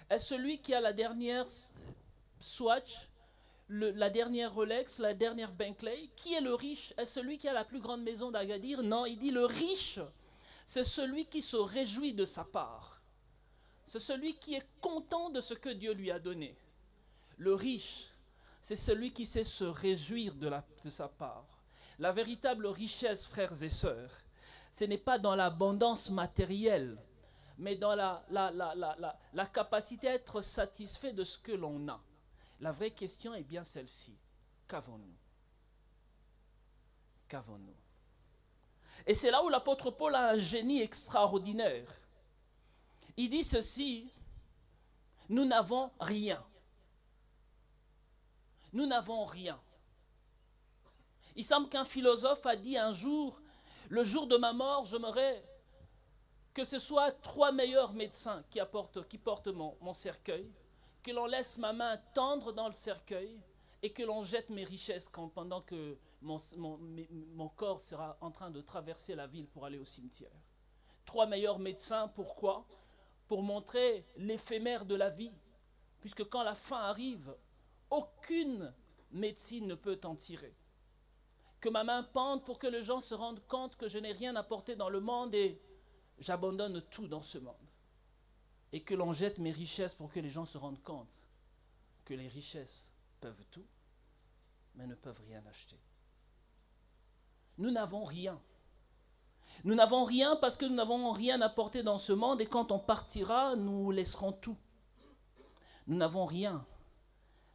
Est-ce celui qui a la dernière Swatch, la dernière Rolex, la dernière Bentley? Qui est le riche? Est-ce celui qui a la plus grande maison d'Agadir? Non, il dit le riche, c'est celui qui se réjouit de sa part. C'est celui qui est content de ce que Dieu lui a donné. Le riche, c'est celui qui sait se réjouir de sa part. La véritable richesse, frères et sœurs, ce n'est pas dans l'abondance matérielle, mais dans la capacité à être satisfait de ce que l'on a. La vraie question est bien celle-ci. Qu'avons-nous? Qu'avons-nous? Et c'est là où l'apôtre Paul a un génie extraordinaire. Il dit ceci, nous n'avons rien. Nous n'avons rien. Il semble qu'un philosophe a dit un jour, le jour de ma mort, j'aimerais que ce soit 3 meilleurs médecins qui portent mon cercueil, que l'on laisse ma main tendre dans le cercueil et que l'on jette mes richesses pendant que mon corps sera en train de traverser la ville pour aller au cimetière. 3 meilleurs médecins, pourquoi? Pour montrer l'éphémère de la vie, puisque quand la fin arrive, aucune médecine ne peut en tirer. Que ma main pende pour que les gens se rendent compte que je n'ai rien apporté dans le monde et j'abandonne tout dans ce monde. Et que l'on jette mes richesses pour que les gens se rendent compte que les richesses peuvent tout, mais ne peuvent rien acheter. Nous n'avons rien. Nous n'avons rien parce que nous n'avons rien apporté dans ce monde et quand on partira, nous laisserons tout. Nous n'avons rien,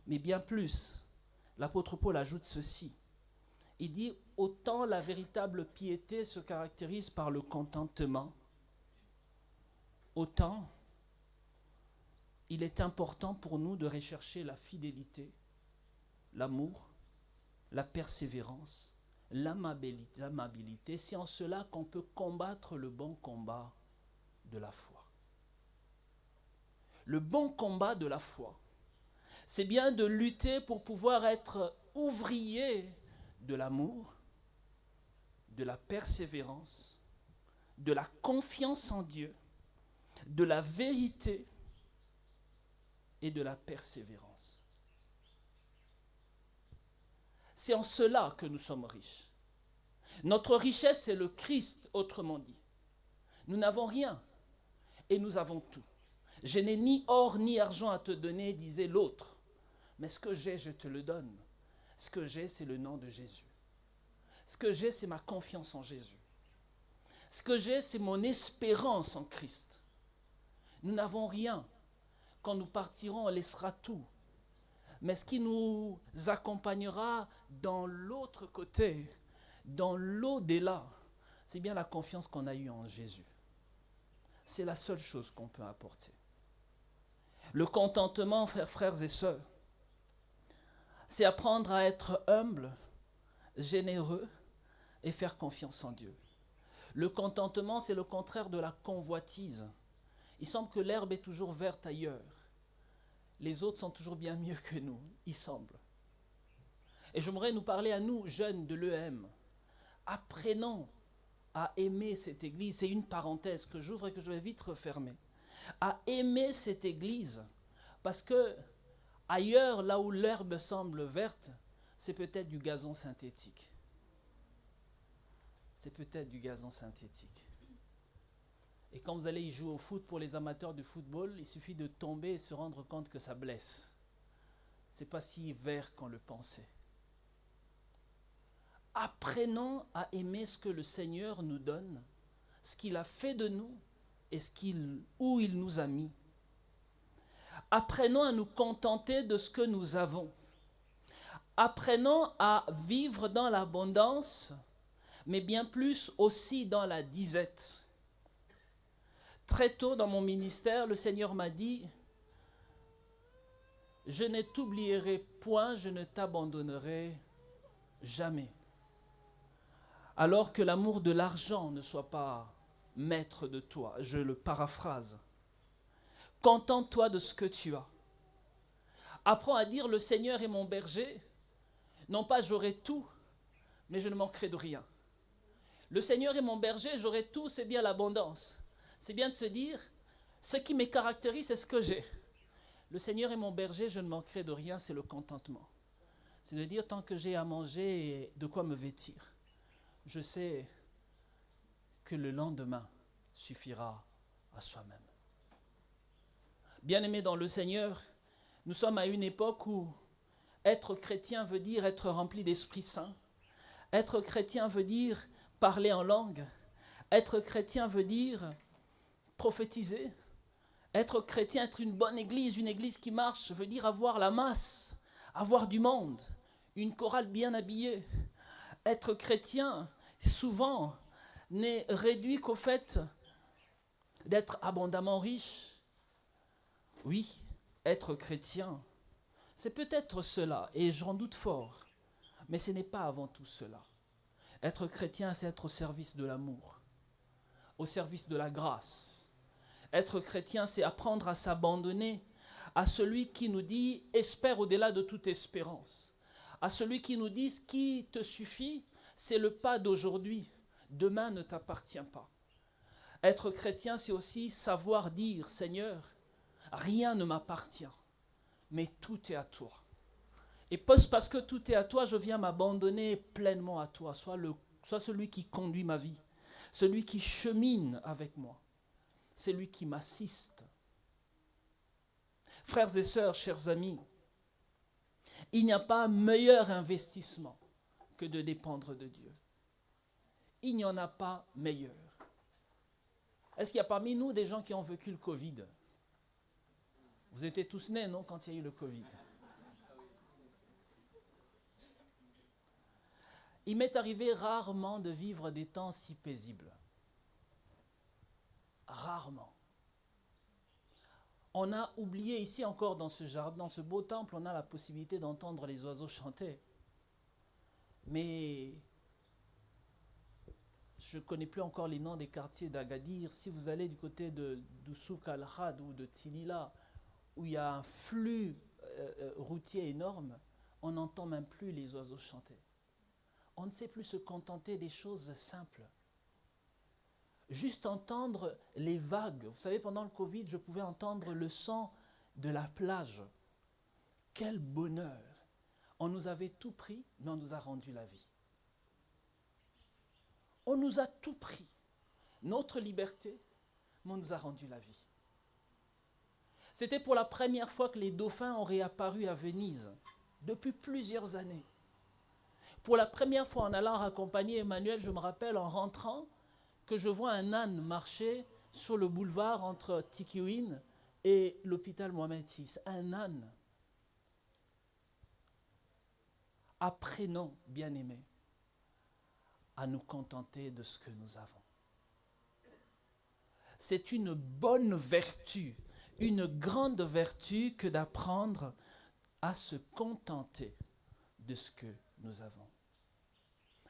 mais bien plus. L'apôtre Paul ajoute ceci. Il dit, autant la véritable piété se caractérise par le contentement, autant il est important pour nous de rechercher la fidélité, l'amour, la persévérance, l'amabilité. C'est en cela qu'on peut combattre le bon combat de la foi. Le bon combat de la foi, c'est bien de lutter pour pouvoir être ouvrier de l'amour, de la persévérance, de la confiance en Dieu, de la vérité et de la persévérance. C'est en cela que nous sommes riches. Notre richesse, c'est le Christ, autrement dit. Nous n'avons rien et nous avons tout. Je n'ai ni or ni argent à te donner, disait l'autre. Mais ce que j'ai, je te le donne. Ce que j'ai, c'est le nom de Jésus. Ce que j'ai, c'est ma confiance en Jésus. Ce que j'ai, c'est mon espérance en Christ. Nous n'avons rien. Quand nous partirons, on laissera tout. Mais ce qui nous accompagnera dans l'autre côté, dans l'au-delà, c'est bien la confiance qu'on a eue en Jésus. C'est la seule chose qu'on peut apporter. Le contentement, frères et sœurs, c'est apprendre à être humble, généreux et faire confiance en Dieu. Le contentement, c'est le contraire de la convoitise. Il semble que l'herbe est toujours verte ailleurs. Les autres sont toujours bien mieux que nous, il semble. Et j'aimerais nous parler à nous, jeunes de l'EM. Apprenons à aimer cette église. C'est une parenthèse que j'ouvre et que je vais vite refermer. À aimer cette église, parce que ailleurs, là où l'herbe semble verte, c'est peut-être du gazon synthétique. C'est peut-être du gazon synthétique. Et quand vous allez y jouer au foot, pour les amateurs de football, il suffit de tomber et se rendre compte que ça blesse. Ce n'est pas si vert qu'on le pensait. Apprenons à aimer ce que le Seigneur nous donne, ce qu'il a fait de nous et où il nous a mis. Apprenons à nous contenter de ce que nous avons. Apprenons à vivre dans l'abondance, mais bien plus aussi dans la disette. Très tôt dans mon ministère, le Seigneur m'a dit, « Je ne t'oublierai point, je ne t'abandonnerai jamais. » Alors que l'amour de l'argent ne soit pas maître de toi, je le paraphrase. Contente-toi de ce que tu as. Apprends à dire, « Le Seigneur est mon berger. » Non pas j'aurai tout, mais je ne manquerai de rien. Le Seigneur est mon berger, j'aurai tout, c'est bien l'abondance. C'est bien de se dire, ce qui me caractérise, c'est ce que j'ai. Le Seigneur est mon berger, je ne manquerai de rien, c'est le contentement. C'est de dire, tant que j'ai à manger et de quoi me vêtir, je sais que le lendemain suffira à soi-même. Bien-aimés dans le Seigneur, nous sommes à une époque où être chrétien veut dire être rempli d'Esprit Saint. Être chrétien veut dire parler en langue. Être chrétien veut dire prophétiser. Être chrétien, être une bonne église qui marche, veut dire avoir la masse, avoir du monde, une chorale bien habillée. Être chrétien, souvent, n'est réduit qu'au fait d'être abondamment riche. Oui, être chrétien, c'est peut-être cela, et j'en doute fort, mais ce n'est pas avant tout cela. Être chrétien, c'est être au service de l'amour, au service de la grâce. Être chrétien, c'est apprendre à s'abandonner à celui qui nous dit « espère au-delà de toute espérance », à celui qui nous dit « ce qui te suffit, c'est le pas d'aujourd'hui, demain ne t'appartient pas ». Être chrétien, c'est aussi savoir dire « Seigneur, rien ne m'appartient, mais tout est à toi. Et parce que tout est à toi, je viens m'abandonner pleinement à toi. Sois celui qui conduit ma vie, celui qui chemine avec moi, celui qui m'assiste. Frères et sœurs, chers amis, il n'y a pas meilleur investissement que de dépendre de Dieu. Il n'y en a pas meilleur. Est-ce qu'il y a parmi nous des gens qui ont vécu le Covid? Vous étiez tous nés, non, quand il y a eu le Covid? Il m'est arrivé rarement de vivre des temps si paisibles. Rarement. On a oublié, ici encore dans ce jardin, dans ce beau temple, on a la possibilité d'entendre les oiseaux chanter. Mais je ne connais plus encore les noms des quartiers d'Agadir. Si vous allez du côté de Souk al-Had ou de Tilila, où il y a un flux routier énorme, on n'entend même plus les oiseaux chanter. On ne sait plus se contenter des choses simples. Juste entendre les vagues. Vous savez, pendant le Covid, je pouvais entendre le son de la plage. Quel bonheur! On nous avait tout pris, mais on nous a rendu la vie. On nous a tout pris. Notre liberté, mais on nous a rendu la vie. C'était pour la première fois que les dauphins ont réapparu à Venise, depuis plusieurs années. Pour la première fois, en allant raccompagner Emmanuel, je me rappelle en rentrant que je vois un âne marcher sur le boulevard entre Tikiwin et l'hôpital Mohamed VI. Un âne. Apprenons, bien-aimés, à nous contenter de ce que nous avons. C'est une bonne vertu, une grande vertu que d'apprendre à se contenter de ce que nous avons.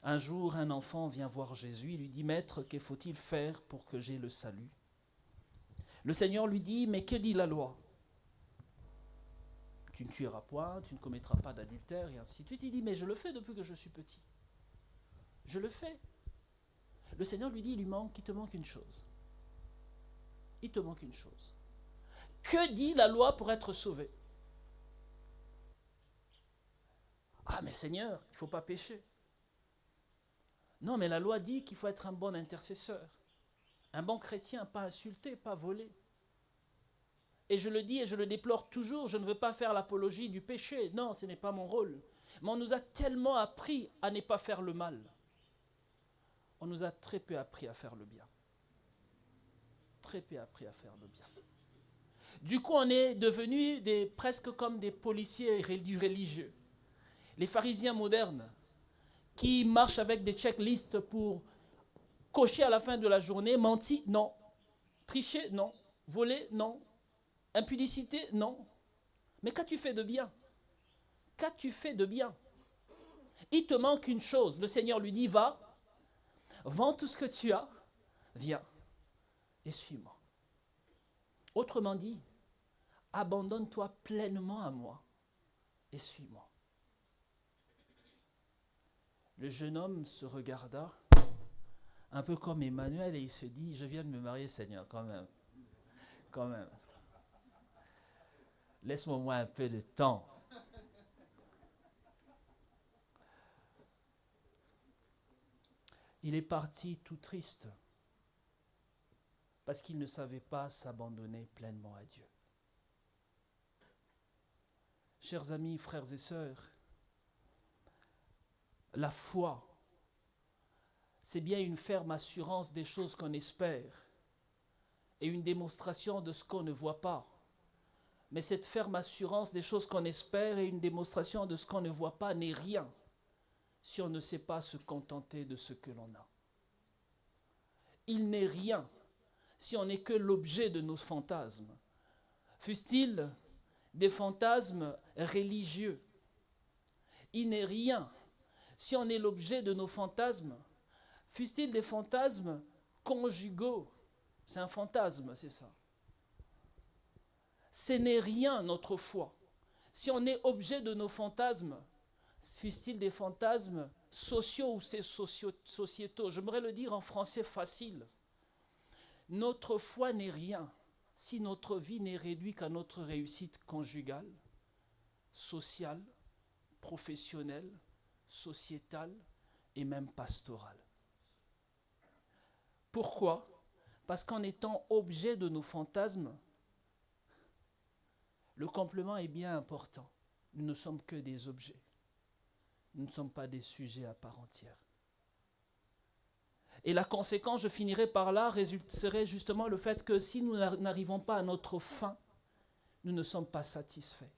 Un jour, un enfant vient voir Jésus, il lui dit « Maître, que faut-il faire pour que j'aie le salut ?» Le Seigneur lui dit « Mais que dit la loi ? Tu ne tueras point, tu ne commettras pas d'adultère, et ainsi de suite. » Il dit « Mais je le fais depuis que je suis petit. Je le fais. » Le Seigneur lui dit « Il te manque une chose. Il te manque une chose. Que dit la loi pour être sauvé ? » Ah, mais Seigneur, il ne faut pas pécher. Non, mais la loi dit qu'il faut être un bon intercesseur, un bon chrétien, pas insulter, pas voler. Et je le dis et je le déplore toujours, je ne veux pas faire l'apologie du péché. Non, ce n'est pas mon rôle. Mais on nous a tellement appris à ne pas faire le mal. On nous a très peu appris à faire le bien. Très peu appris à faire le bien. Du coup, on est devenus presque comme des policiers du religieux. Les pharisiens modernes qui marchent avec des checklists pour cocher à la fin de la journée, mentir, non. Tricher, non. Voler, non. Impudicité, non. Mais qu'as-tu fait de bien? Qu'as-tu fait de bien? Il te manque une chose. Le Seigneur lui dit, va, vends tout ce que tu as, viens et suis-moi. Autrement dit, abandonne-toi pleinement à moi et suis-moi. Le jeune homme se regarda, un peu comme Emmanuel, et il se dit, je viens de me marier, Seigneur, quand même. Quand même. Laisse-moi au moins un peu de temps. Il est parti tout triste, parce qu'il ne savait pas s'abandonner pleinement à Dieu. Chers amis, frères et sœurs, la foi, c'est bien une ferme assurance des choses qu'on espère et une démonstration de ce qu'on ne voit pas. Mais cette ferme assurance des choses qu'on espère et une démonstration de ce qu'on ne voit pas n'est rien si on ne sait pas se contenter de ce que l'on a. Il n'est rien si on n'est que l'objet de nos fantasmes. Fussent-ils des fantasmes religieux. Il n'est rien si on est l'objet de nos fantasmes, fussent-ils des fantasmes conjugaux. C'est un fantasme, c'est ça. Ce n'est rien notre foi. Si on est objet de nos fantasmes, fussent-ils des fantasmes sociaux ou sociétaux. J'aimerais le dire en français facile. Notre foi n'est rien si notre vie n'est réduite qu'à notre réussite conjugale, sociale, professionnelle, sociétale et même pastorale. Pourquoi ? Parce qu'en étant objet de nos fantasmes, le complément est bien important. Nous ne sommes que des objets. Nous ne sommes pas des sujets à part entière. Et la conséquence, je finirai par là, serait justement le fait que si nous n'arrivons pas à notre fin, nous ne sommes pas satisfaits.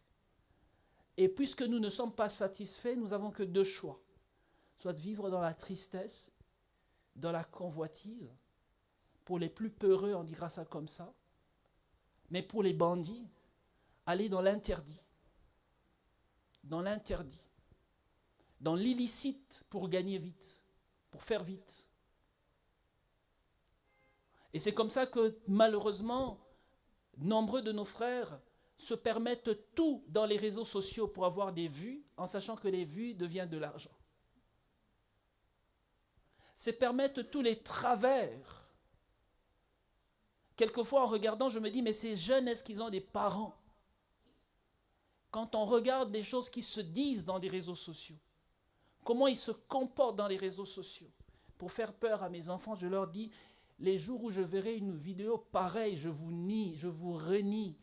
Et puisque nous ne sommes pas satisfaits, nous n'avons que deux choix. Soit de vivre dans la tristesse, dans la convoitise. Pour les plus peureux, on dira ça comme ça. Mais pour les bandits, aller dans l'interdit. Dans l'interdit. Dans l'illicite pour gagner vite, pour faire vite. Et c'est comme ça que malheureusement, nombreux de nos frères se permettent tout dans les réseaux sociaux pour avoir des vues, en sachant que les vues deviennent de l'argent. Se permettent tous les travers. Quelquefois, en regardant, je me dis, mais ces jeunes, est-ce qu'ils ont des parents? Quand on regarde les choses qui se disent dans les réseaux sociaux, comment ils se comportent dans les réseaux sociaux, pour faire peur à mes enfants, je leur dis, les jours où je verrai une vidéo pareille, je vous nie, je vous renie.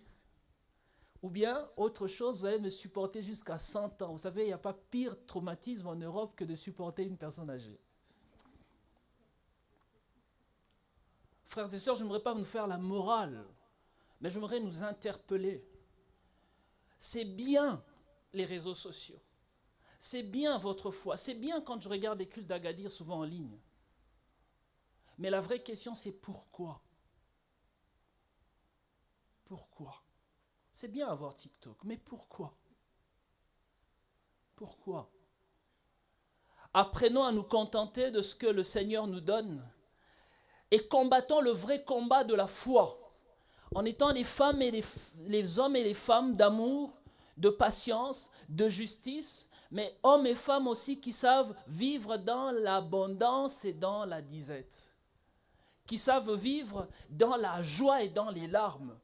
Ou bien, autre chose, vous allez me supporter jusqu'à 100 ans. Vous savez, il n'y a pas pire traumatisme en Europe que de supporter une personne âgée. Frères et sœurs, je n'aimerais pas nous faire la morale, mais j'aimerais nous interpeller. C'est bien les réseaux sociaux. C'est bien votre foi. C'est bien quand je regarde les cultes d'Agadir, souvent en ligne. Mais la vraie question, c'est pourquoi? Pourquoi? C'est bien avoir TikTok, mais pourquoi? Pourquoi? Apprenons à nous contenter de ce que le Seigneur nous donne et combattons le vrai combat de la foi en étant les femmes et les hommes et les femmes d'amour, de patience, de justice, mais hommes et femmes aussi qui savent vivre dans l'abondance et dans la disette, qui savent vivre dans la joie et dans les larmes.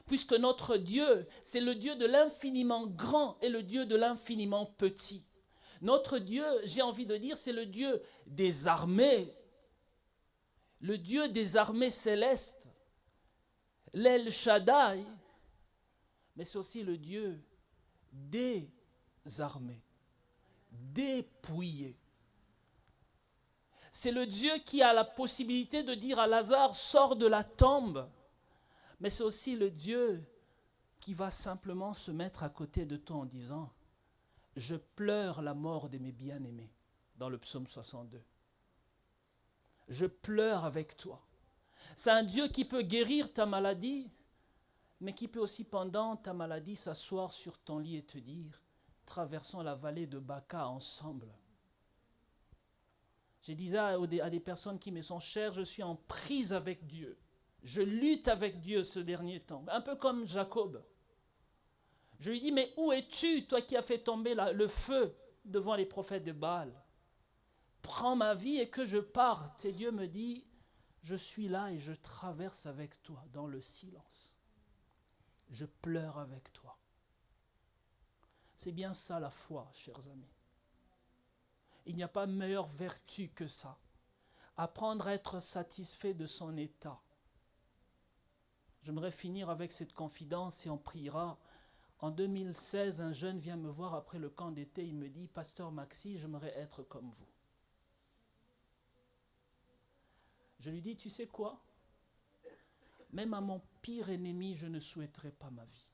Puisque notre Dieu, c'est le Dieu de l'infiniment grand et le Dieu de l'infiniment petit. Notre Dieu, j'ai envie de dire, c'est le Dieu des armées, le Dieu des armées célestes, l'El Shaddai, mais c'est aussi le Dieu des armées, dépouillé. C'est le Dieu qui a la possibilité de dire à Lazare, sors de la tombe. Mais c'est aussi le Dieu qui va simplement se mettre à côté de toi en disant, je pleure la mort de mes bien-aimés, dans le psaume 62. Je pleure avec toi. C'est un Dieu qui peut guérir ta maladie, mais qui peut aussi pendant ta maladie s'asseoir sur ton lit et te dire, traversons la vallée de Baca ensemble. Je disais à des personnes qui me sont chères, je suis en prise avec Dieu. Je lutte avec Dieu ce dernier temps, un peu comme Jacob. Je lui dis, mais où es-tu, toi qui as fait tomber le feu devant les prophètes de Baal? Prends ma vie et que je parte. Et Dieu me dit, je suis là et je traverse avec toi dans le silence. Je pleure avec toi. C'est bien ça la foi, chers amis. Il n'y a pas meilleure vertu que ça. Apprendre à être satisfait de son état. J'aimerais finir avec cette confidence et on priera. En 2016, un jeune vient me voir après le camp d'été. Il me dit, Pasteur Maxi, j'aimerais être comme vous. Je lui dis, tu sais quoi? Même à mon pire ennemi, je ne souhaiterais pas ma vie.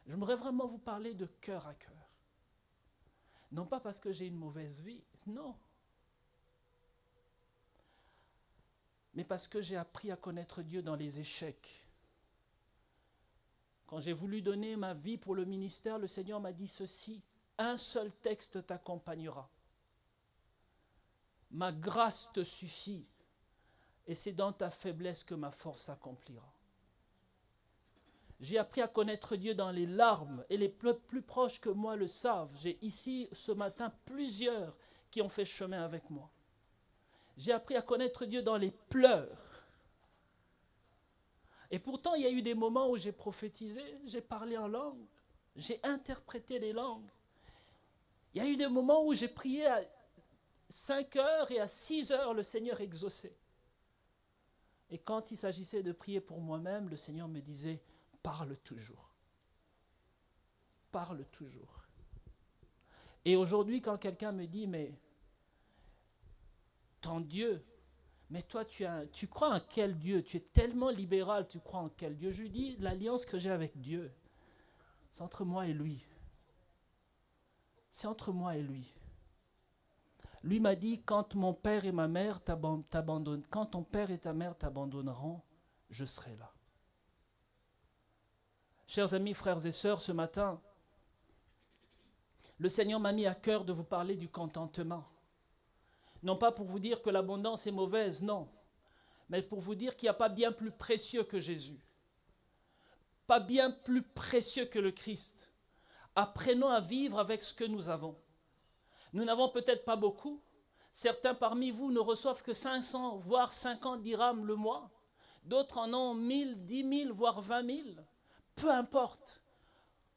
J'aimerais vraiment vous parler de cœur à cœur. Non pas parce que j'ai une mauvaise vie, non. Mais parce que j'ai appris à connaître Dieu dans les échecs. Quand j'ai voulu donner ma vie pour le ministère, le Seigneur m'a dit ceci, un seul texte t'accompagnera. Ma grâce te suffit, et c'est dans ta faiblesse que ma force s'accomplira. J'ai appris à connaître Dieu dans les larmes, et les plus proches que moi le savent. J'ai ici, ce matin, plusieurs qui ont fait chemin avec moi. J'ai appris à connaître Dieu dans les pleurs. Et pourtant, il y a eu des moments où j'ai prophétisé, j'ai parlé en langue, j'ai interprété les langues. Il y a eu des moments où j'ai prié à 5 heures et à 6 heures, le Seigneur exauçait. Et quand il s'agissait de prier pour moi-même, le Seigneur me disait, parle toujours. Parle toujours. Et aujourd'hui, quand quelqu'un me dit, mais ton Dieu. Mais toi, tu crois en quel Dieu? Tu es tellement libéral, tu crois en quel Dieu? Je lui dis, l'alliance que j'ai avec Dieu, c'est entre moi et lui. C'est entre moi et lui. Lui m'a dit, quand mon père et ma mère t'abandonnent, quand ton père et ta mère t'abandonneront, je serai là. Chers amis, frères et sœurs, ce matin, le Seigneur m'a mis à cœur de vous parler du contentement. Non pas pour vous dire que l'abondance est mauvaise, non, mais pour vous dire qu'il n'y a pas bien plus précieux que Jésus, pas bien plus précieux que le Christ. Apprenons à vivre avec ce que nous avons. Nous n'avons peut-être pas beaucoup. Certains parmi vous ne reçoivent que 500, voire 50 dirhams le mois. D'autres en ont 1000, 10 000, voire 20 000. Peu importe.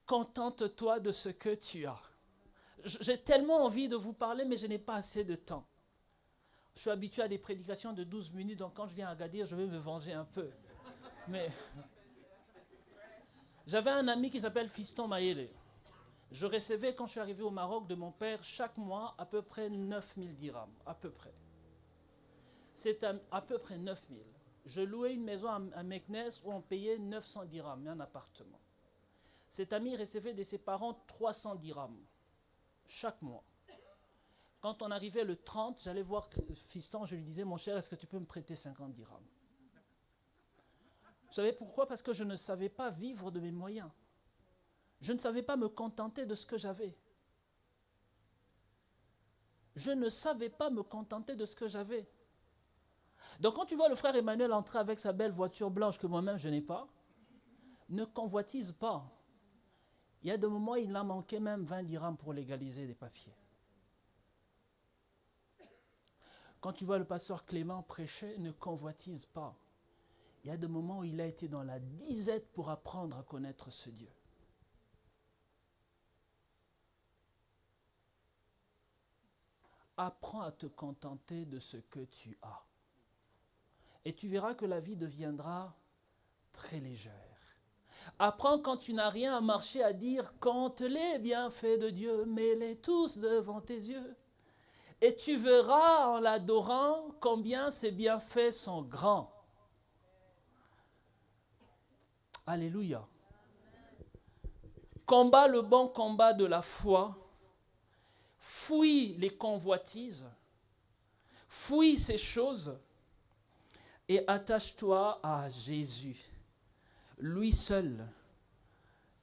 Contente-toi de ce que tu as. J'ai tellement envie de vous parler, mais je n'ai pas assez de temps. Je suis habitué à des prédications de 12 minutes, donc quand je viens à Agadir, je vais me venger un peu. Mais j'avais un ami qui s'appelle Fiston Maïele. Je recevais, quand je suis arrivé au Maroc, de mon père, chaque mois, à peu près 9000 dirhams. À peu près. C'est à peu près 9000. Je louais une maison à Meknes où on payait 900 dirhams, un appartement. Cet ami recevait de ses parents 300 dirhams chaque mois. Quand on arrivait le 30, j'allais voir Fiston, je lui disais, mon cher, est-ce que tu peux me prêter 50 dirhams? Vous savez pourquoi? Parce que je ne savais pas vivre de mes moyens. Je ne savais pas me contenter de ce que j'avais. Je ne savais pas me contenter de ce que j'avais. Donc quand tu vois le frère Emmanuel entrer avec sa belle voiture blanche que moi-même je n'ai pas, ne convoitise pas. Il y a des moments où il en manquait même 20 dirhams pour légaliser des papiers. Quand tu vois le pasteur Clément prêcher, ne convoitise pas. Il y a des moments où il a été dans la disette pour apprendre à connaître ce Dieu. Apprends à te contenter de ce que tu as. Et tu verras que la vie deviendra très légère. Apprends quand tu n'as rien à marcher à dire, compte les bienfaits de Dieu, mets-les tous devant tes yeux. Et tu verras en l'adorant combien ses bienfaits sont grands. Alléluia. Combat le bon combat de la foi. Fuis les convoitises. Fuis ces choses. Et attache-toi à Jésus. Lui seul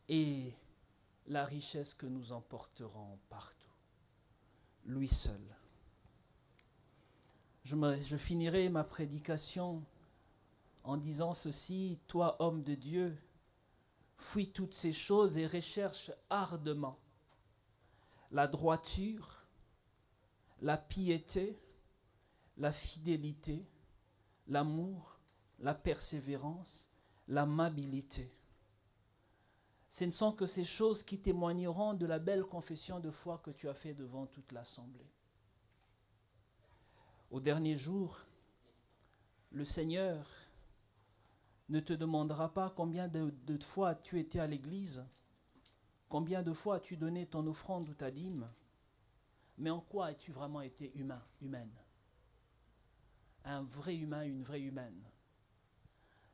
est la richesse que nous emporterons partout. Lui seul. Je finirai ma prédication en disant ceci, toi homme de Dieu, fuis toutes ces choses et recherche ardemment la droiture, la piété, la fidélité, l'amour, la persévérance, l'amabilité. Ce ne sont que ces choses qui témoigneront de la belle confession de foi que tu as faite devant toute l'assemblée. Au dernier jour, le Seigneur ne te demandera pas combien de fois as-tu été à l'église, combien de fois as-tu donné ton offrande ou ta dîme, mais en quoi as-tu vraiment été humaine. Un vrai humain, une vraie humaine.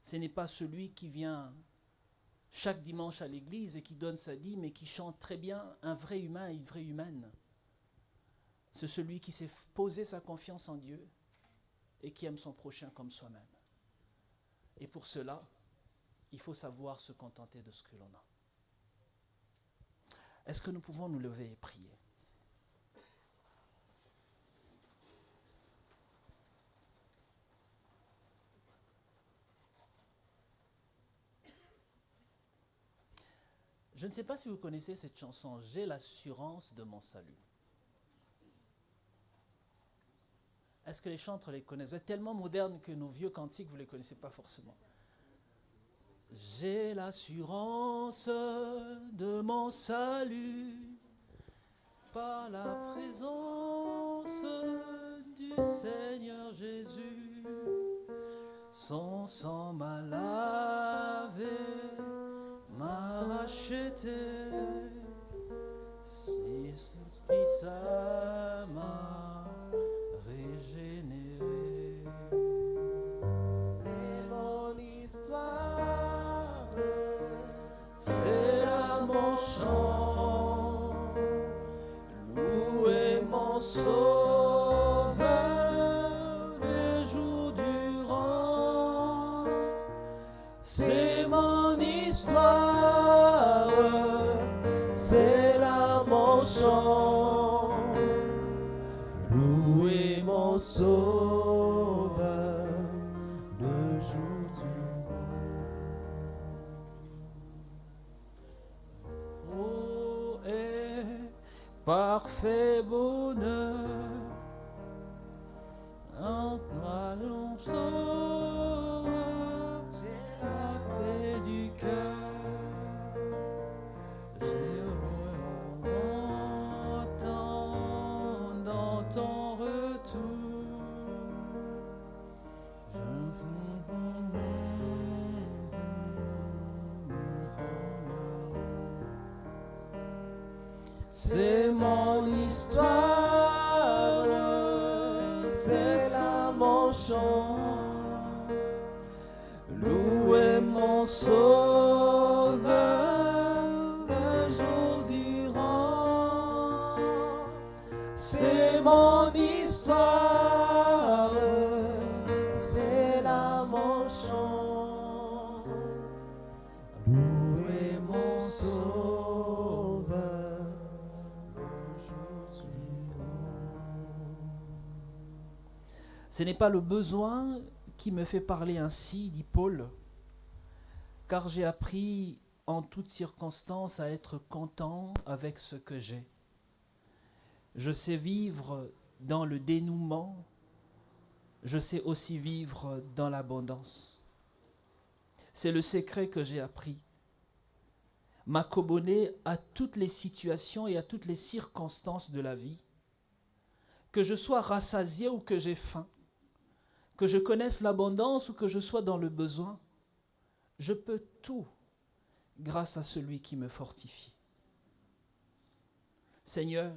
Ce n'est pas celui qui vient chaque dimanche à l'église et qui donne sa dîme et qui chante très bien, un vrai humain et une vraie humaine. C'est celui qui s'est posé sa confiance en Dieu et qui aime son prochain comme soi-même. Et pour cela, il faut savoir se contenter de ce que l'on a. Est-ce que nous pouvons nous lever et prier? Je ne sais pas si vous connaissez cette chanson, « J'ai l'assurance de mon salut ». Est-ce que les chanteurs les connaissent? Vous êtes tellement modernes que nos vieux cantiques, vous ne les connaissez pas forcément. J'ai l'assurance de mon salut par la présence du Seigneur Jésus. Son sang m'a lavé, m'a racheté, son esprit ça m'a régénéré. mon sauveur, le jour du Oh, et parfait bonheur, en toi l'on saura, j'ai la paix du cœur. J'ai entend dans ton retour. C'est mon histoire, c'est là mon chant. Louez mon sauveur le jour durant. C'est mon histoire, c'est là mon chant. Louez mon sauveur le jour durant. Ce n'est pas le besoin qui me fait parler ainsi, dit Paul, car j'ai appris en toutes circonstances à être content avec ce que j'ai. Je sais vivre dans le dénouement, je sais aussi vivre dans l'abondance. C'est le secret que j'ai appris. M'accommoder à toutes les situations et à toutes les circonstances de la vie, que je sois rassasié ou que j'ai faim, que je connaisse l'abondance ou que je sois dans le besoin, je peux tout grâce à celui qui me fortifie. Seigneur,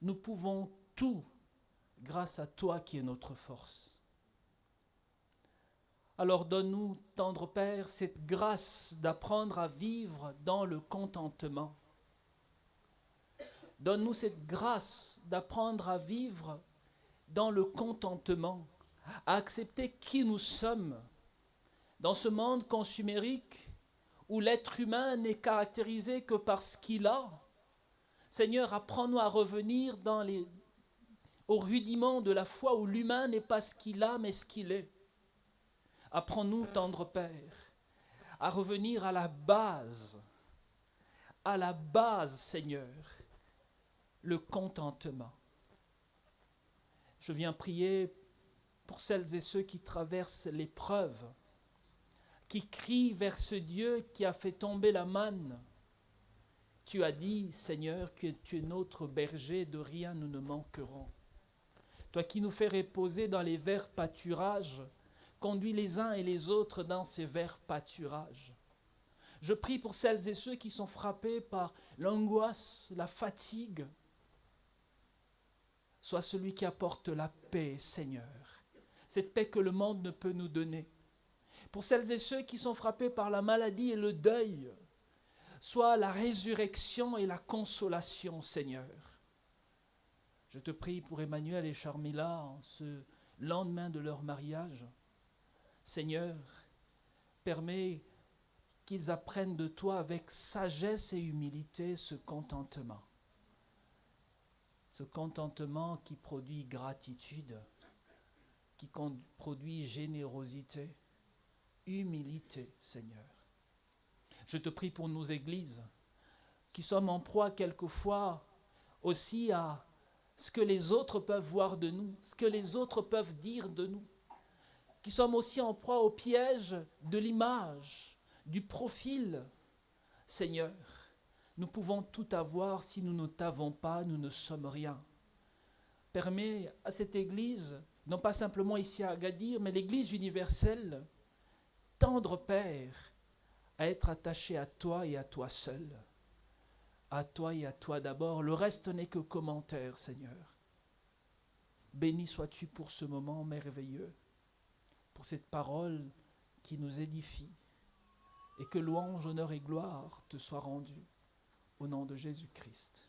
nous pouvons tout grâce à toi qui es notre force. Alors donne-nous, tendre Père, cette grâce d'apprendre à vivre dans le contentement. Donne-nous cette grâce d'apprendre à vivre dans le contentement, à accepter qui nous sommes dans ce monde consumérique où l'être humain n'est caractérisé que par ce qu'il a. Seigneur, apprends-nous à revenir au rudiment de la foi où l'humain n'est pas ce qu'il a, mais ce qu'il est. Apprends-nous, tendre Père, à revenir à la base, Seigneur, le contentement. Je viens prier pour celles et ceux qui traversent l'épreuve, qui crient vers ce Dieu qui a fait tomber la manne. Tu as dit, Seigneur, que tu es notre berger, de rien nous ne manquerons. Toi qui nous fais reposer dans les verts pâturages, conduis les uns et les autres dans ces verts pâturages. Je prie pour celles et ceux qui sont frappés par l'angoisse, la fatigue. Sois celui qui apporte la paix, Seigneur. Cette paix que le monde ne peut nous donner. Pour celles et ceux qui sont frappés par la maladie et le deuil, sois la résurrection et la consolation, Seigneur. Je te prie pour Emmanuel et Charmila en ce lendemain de leur mariage. Seigneur, permets qu'ils apprennent de toi avec sagesse et humilité ce contentement. Ce contentement qui produit gratitude, qui produit générosité, humilité, Seigneur. Je te prie pour nos églises, qui sommes en proie quelquefois aussi à ce que les autres peuvent voir de nous, ce que les autres peuvent dire de nous, qui sommes aussi en proie au piège de l'image, du profil. Seigneur, nous pouvons tout avoir, si nous ne t'avons pas, nous ne sommes rien. Permets à cette Église, non pas simplement ici à Agadir, mais l'Église universelle, tendre Père, à être attachée à toi et à toi seul. À toi et à toi d'abord, le reste n'est que commentaire, Seigneur. Béni sois-tu pour ce moment merveilleux, pour cette parole qui nous édifie, et que louange, honneur et gloire te soient rendus au nom de Jésus-Christ.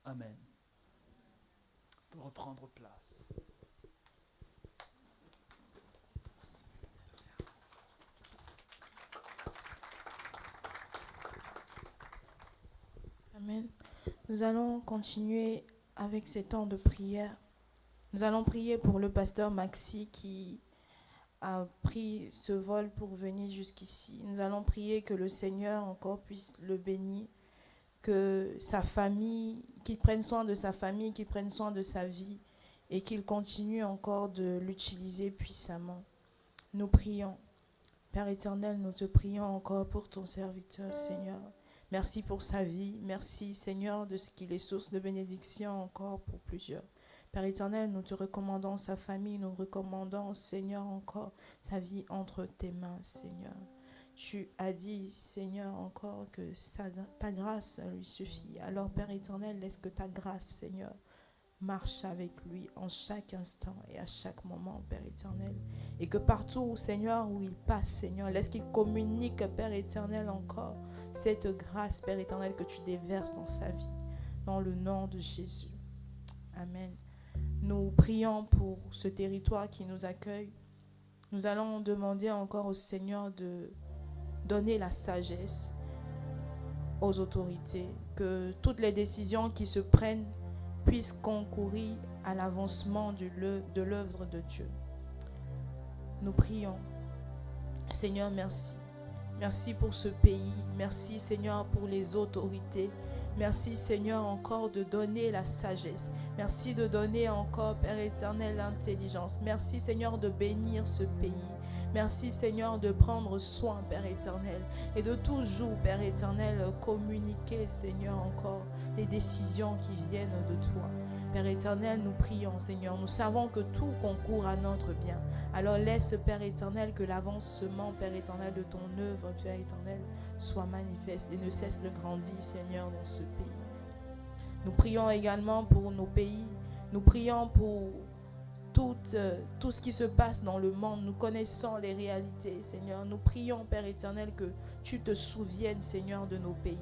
Amen. On peut reprendre place. Amen. Nous allons continuer avec ces temps de prière. Nous allons prier pour le pasteur Maxi qui a pris ce vol pour venir jusqu'ici. Nous allons prier que le Seigneur encore puisse le bénir, que sa famille, qu'il prenne soin de sa famille, qu'il prenne soin de sa vie et qu'il continue encore de l'utiliser puissamment. Nous prions. Père éternel, nous te prions encore pour ton serviteur, Seigneur. Merci pour sa vie. Merci, Seigneur, de ce qu'il est source de bénédiction encore pour plusieurs. Père éternel, nous te recommandons sa famille, nous recommandons, Seigneur, encore sa vie entre tes mains, Seigneur. Tu as dit, Seigneur, encore que ta grâce lui suffit. Alors, Père éternel, laisse que ta grâce, Seigneur, marche avec lui en chaque instant et à chaque moment, Père éternel. Et que partout, Seigneur, où il passe, Seigneur, laisse qu'il communique, Père éternel, encore cette grâce, Père éternel, que tu déverses dans sa vie. Dans le nom de Jésus. Amen. Nous prions pour ce territoire qui nous accueille. Nous allons demander encore au Seigneur de donner la sagesse aux autorités, que toutes les décisions qui se prennent puissent concourir à l'avancement de l'œuvre de Dieu. Nous prions. Seigneur, merci. Merci pour ce pays. Merci, Seigneur, pour les autorités. Merci, Seigneur, encore de donner la sagesse. Merci de donner encore, Père éternel, l'intelligence. Merci, Seigneur, de bénir ce pays. Merci, Seigneur, de prendre soin, Père éternel, et de toujours, Père éternel, communiquer, Seigneur, encore les décisions qui viennent de toi. Père éternel, nous prions, Seigneur. Nous savons que tout concourt à notre bien. Alors laisse, Père éternel, que l'avancement, Père éternel, de ton œuvre, Père éternel, soit manifeste et ne cesse de grandir, Seigneur, dans ce pays. Nous prions également pour nos pays. Nous prions pour tout ce qui se passe dans le monde. Nous connaissons les réalités, Seigneur. Nous prions, Père éternel, que tu te souviennes, Seigneur, de nos pays.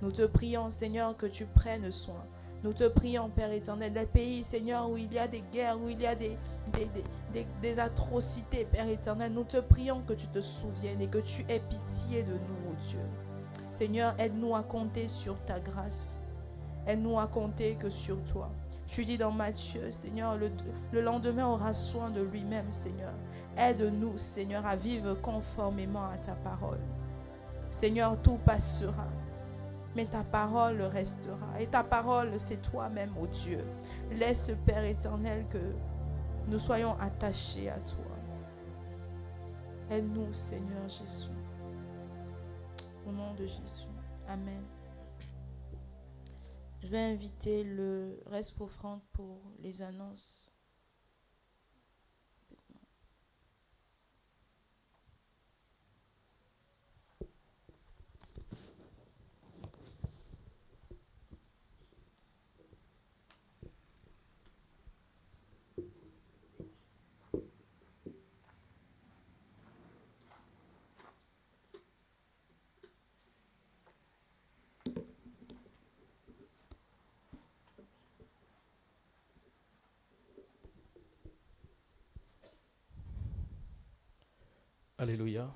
Nous te prions, Seigneur, que tu prennes soin. Nous te prions, Père éternel, des pays, Seigneur, où il y a des guerres, où il y a des atrocités, Père éternel. Nous te prions que tu te souviennes et que tu aies pitié de nous, oh Dieu. Seigneur, aide-nous à compter sur ta grâce. Aide-nous à compter que sur toi. Tu dis dans Matthieu, Seigneur, le lendemain aura soin de lui-même, Seigneur. Aide-nous, Seigneur, à vivre conformément à ta parole. Seigneur, tout passera, mais ta parole restera. Et ta parole, c'est toi-même, ô Dieu. Laisse, Père éternel, que nous soyons attachés à toi. Aide-nous, Seigneur Jésus. Au nom de Jésus. Amen. Je vais inviter le reste pour Franck pour les annonces. Alléluia.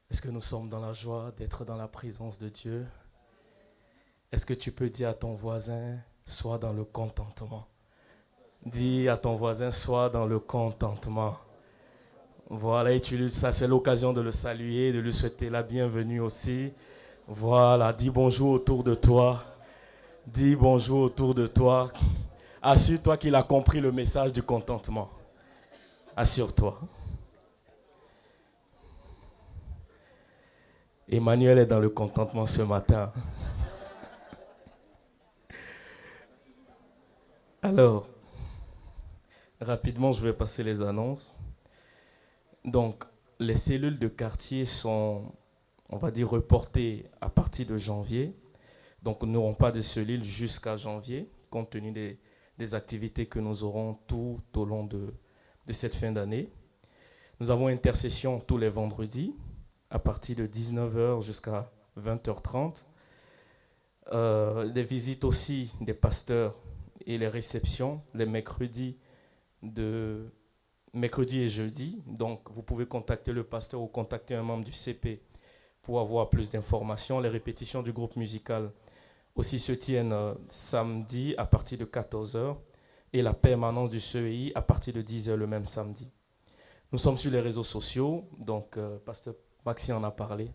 Est-ce que nous sommes dans la joie d'être dans la présence de Dieu? Est-ce que tu peux dire à ton voisin, sois dans le contentement? Dis à ton voisin, sois dans le contentement. Voilà, utilise ça, c'est l'occasion de le saluer, de lui souhaiter la bienvenue aussi. Voilà, dis bonjour autour de toi. Dis bonjour autour de toi. Assure-toi qu'il a compris le message du contentement. Assure-toi. Emmanuel est dans le contentement ce matin. Alors, rapidement, je vais passer les annonces. Donc, les cellules de quartier sont, on va dire, reportées à partir de janvier. Donc, nous n'aurons pas de cellules jusqu'à janvier, compte tenu des activités que nous aurons tout au long de cette fin d'année. Nous avons intercession tous les vendredis, à partir de 19h jusqu'à 20h30. Des visites aussi des pasteurs et les réceptions les mercredis et jeudi. Donc, vous pouvez contacter le pasteur ou contacter un membre du CP pour avoir plus d'informations. Les répétitions du groupe musical aussi se tiennent samedi à partir de 14h. et la permanence du CEI à partir de 10h le même samedi. Nous sommes sur les réseaux sociaux, donc Pasteur Maxi en a parlé.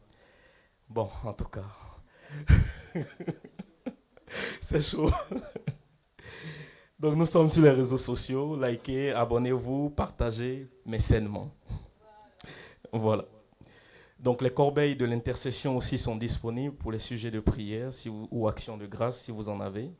Bon, en tout cas, c'est chaud. Donc nous sommes sur les réseaux sociaux, likez, abonnez-vous, partagez, mais sainement. Voilà. Donc les corbeilles de l'intercession aussi sont disponibles pour les sujets de prière ou actions de grâce si vous en avez.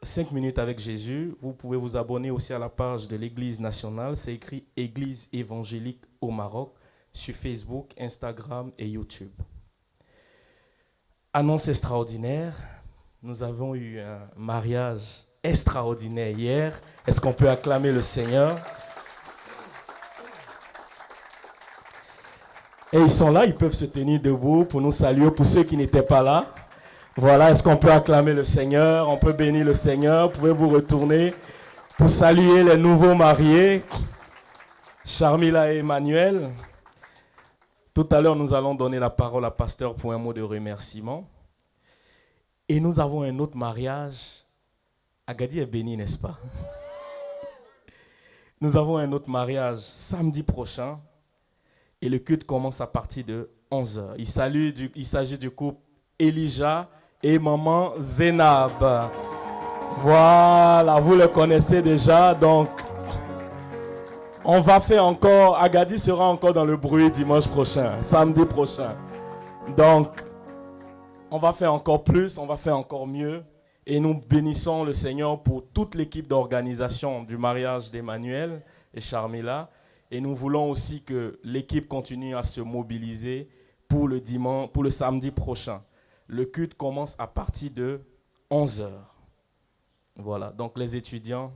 5 minutes avec Jésus, vous pouvez vous abonner aussi à la page de l'Église nationale, c'est écrit Église évangélique au Maroc, sur Facebook, Instagram et YouTube. Annonce extraordinaire, nous avons eu un mariage extraordinaire hier. Est-ce qu'on peut acclamer le Seigneur? Et ils sont là, ils peuvent se tenir debout pour nous saluer, pour ceux qui n'étaient pas là. Voilà, est-ce qu'on peut acclamer le Seigneur? On peut bénir le Seigneur. Pouvez-vous retourner pour saluer les nouveaux mariés, Charmila et Emmanuel. Tout à l'heure, nous allons donner la parole à Pasteur pour un mot de remerciement. Et nous avons un autre mariage. Agadi est béni, n'est-ce pas? Nous avons un autre mariage samedi prochain. Et le culte commence à partir de 11h. Il s'agit du couple Elijah et maman Zénab. Voilà, vous le connaissez déjà. Donc, on va faire encore, Agadi sera encore dans le bruit dimanche prochain, samedi prochain. Donc, on va faire encore plus, on va faire encore mieux. Et nous bénissons le Seigneur pour toute l'équipe d'organisation du mariage d'Emmanuel et Charmila. Et nous voulons aussi que l'équipe continue à se mobiliser pour le samedi prochain. Le culte commence à partir de 11h. Voilà, donc les étudiants,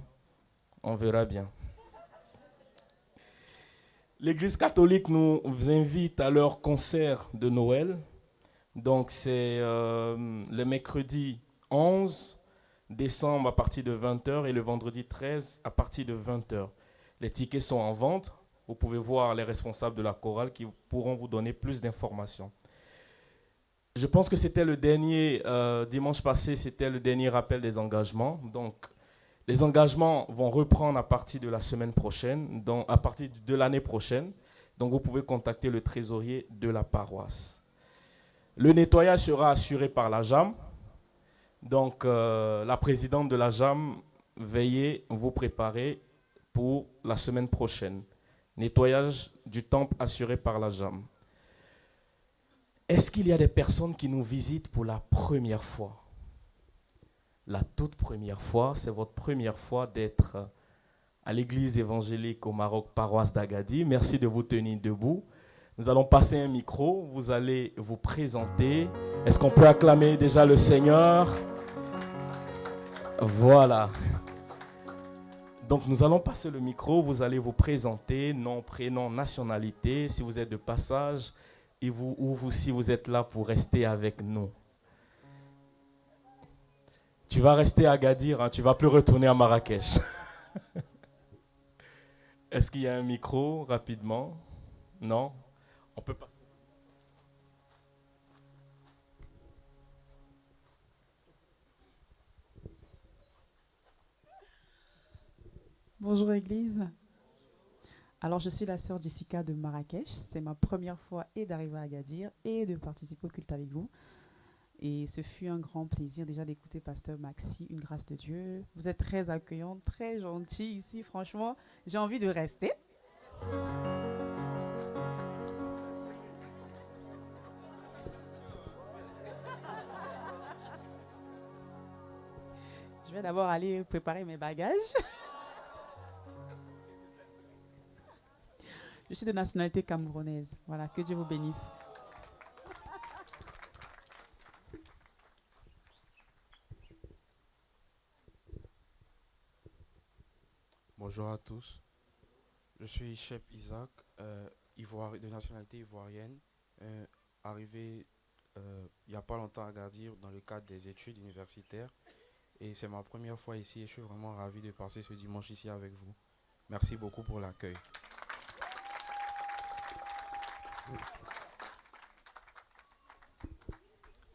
on verra bien. L'Église catholique nous invite à leur concert de Noël. Donc c'est le mercredi 11 décembre à partir de 20h et le vendredi 13 à partir de 20h. Les tickets sont en vente. Vous pouvez voir les responsables de la chorale qui pourront vous donner plus d'informations. Je pense que c'était le dernier, dimanche passé, c'était le dernier rappel des engagements. Donc, les engagements vont reprendre à partir de la semaine prochaine, à partir de l'année prochaine. Donc, vous pouvez contacter le trésorier de la paroisse. Le nettoyage sera assuré par la JAM. Donc, la présidente de la JAM, veuillez vous préparer pour la semaine prochaine. Nettoyage du temple assuré par la JAM. Est-ce qu'il y a des personnes qui nous visitent pour la première fois? La toute première fois, c'est votre première fois d'être à l'église évangélique au Maroc, paroisse d'Agadi. Merci de vous tenir debout. Nous allons passer un micro, vous allez vous présenter. Est-ce qu'on peut acclamer déjà le Seigneur? Voilà. Donc nous allons passer le micro, vous allez vous présenter, nom, prénom, nationalité, si vous êtes de passage, et si vous êtes là pour rester avec nous. Tu vas rester à Agadir, hein, tu ne vas plus retourner à Marrakech. Est-ce qu'il y a un micro rapidement? Non? On peut passer. Bonjour Église. Alors je suis la sœur Jessica de Marrakech. C'est ma première fois d'arriver à Agadir et de participer au culte avec vous. Et ce fut un grand plaisir déjà d'écouter Pasteur Maxi, une grâce de Dieu. Vous êtes très accueillant, très gentil ici, franchement. J'ai envie de rester. Je vais d'abord aller préparer mes bagages. Je suis de nationalité camerounaise. Voilà, que Dieu vous bénisse. Bonjour à tous. Je suis Chef Isaac, de nationalité ivoirienne, arrivé il n'y a pas longtemps à Agadir dans le cadre des études universitaires. Et c'est ma première fois ici et je suis vraiment ravi de passer ce dimanche ici avec vous. Merci beaucoup pour l'accueil.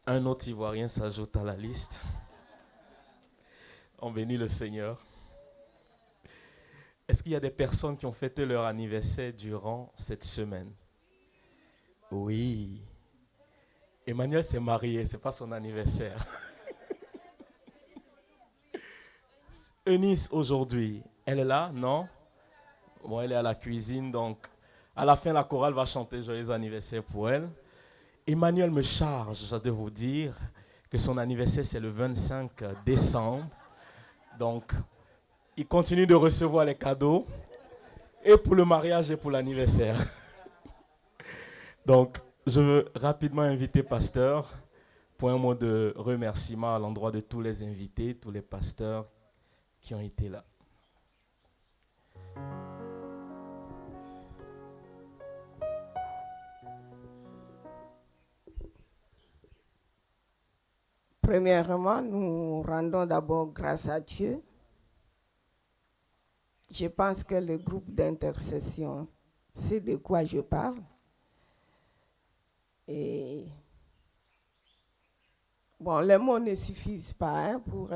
Un autre Ivoirien s'ajoute à la liste. On bénit le Seigneur. Est-ce qu'il y a des personnes qui ont fêté leur anniversaire durant cette semaine? Oui. Emmanuel s'est marié, ce n'est pas son anniversaire. Eunice, aujourd'hui, elle est là, non? Bon, elle est à la cuisine, donc à la fin, la chorale va chanter joyeux anniversaire pour elle. Emmanuel me charge de vous dire que son anniversaire, c'est le 25 décembre. Donc, il continue de recevoir les cadeaux, et pour le mariage et pour l'anniversaire. Donc, je veux rapidement inviter Pasteur pour un mot de remerciement à l'endroit de tous les invités, tous les pasteurs qui ont été là. Premièrement, nous rendons d'abord grâce à Dieu. Je pense que le groupe d'intercession sait de quoi je parle. Et bon, les mots ne suffisent pas pour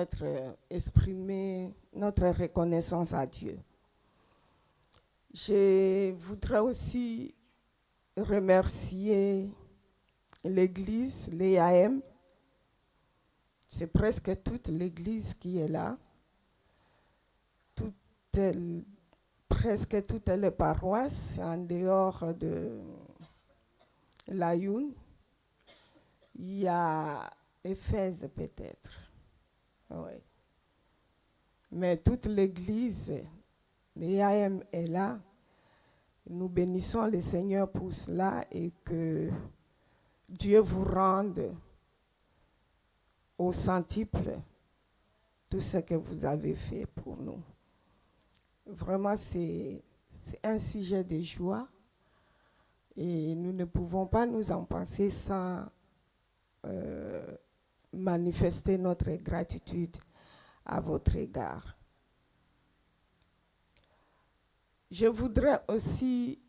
exprimer notre reconnaissance à Dieu. Je voudrais aussi remercier l'Église, l'EAM. C'est presque toute l'Église qui est là. Presque toutes les paroisses en dehors de l'Ayoun. Il y a Éphèse peut-être. Oui. Mais toute l'Église, l'EAM est là. Nous bénissons le Seigneur pour cela et que Dieu vous rende au centuple tout ce que vous avez fait pour nous. Vraiment, c'est un sujet de joie et nous ne pouvons pas nous en passer sans manifester notre gratitude à votre égard. Je voudrais aussi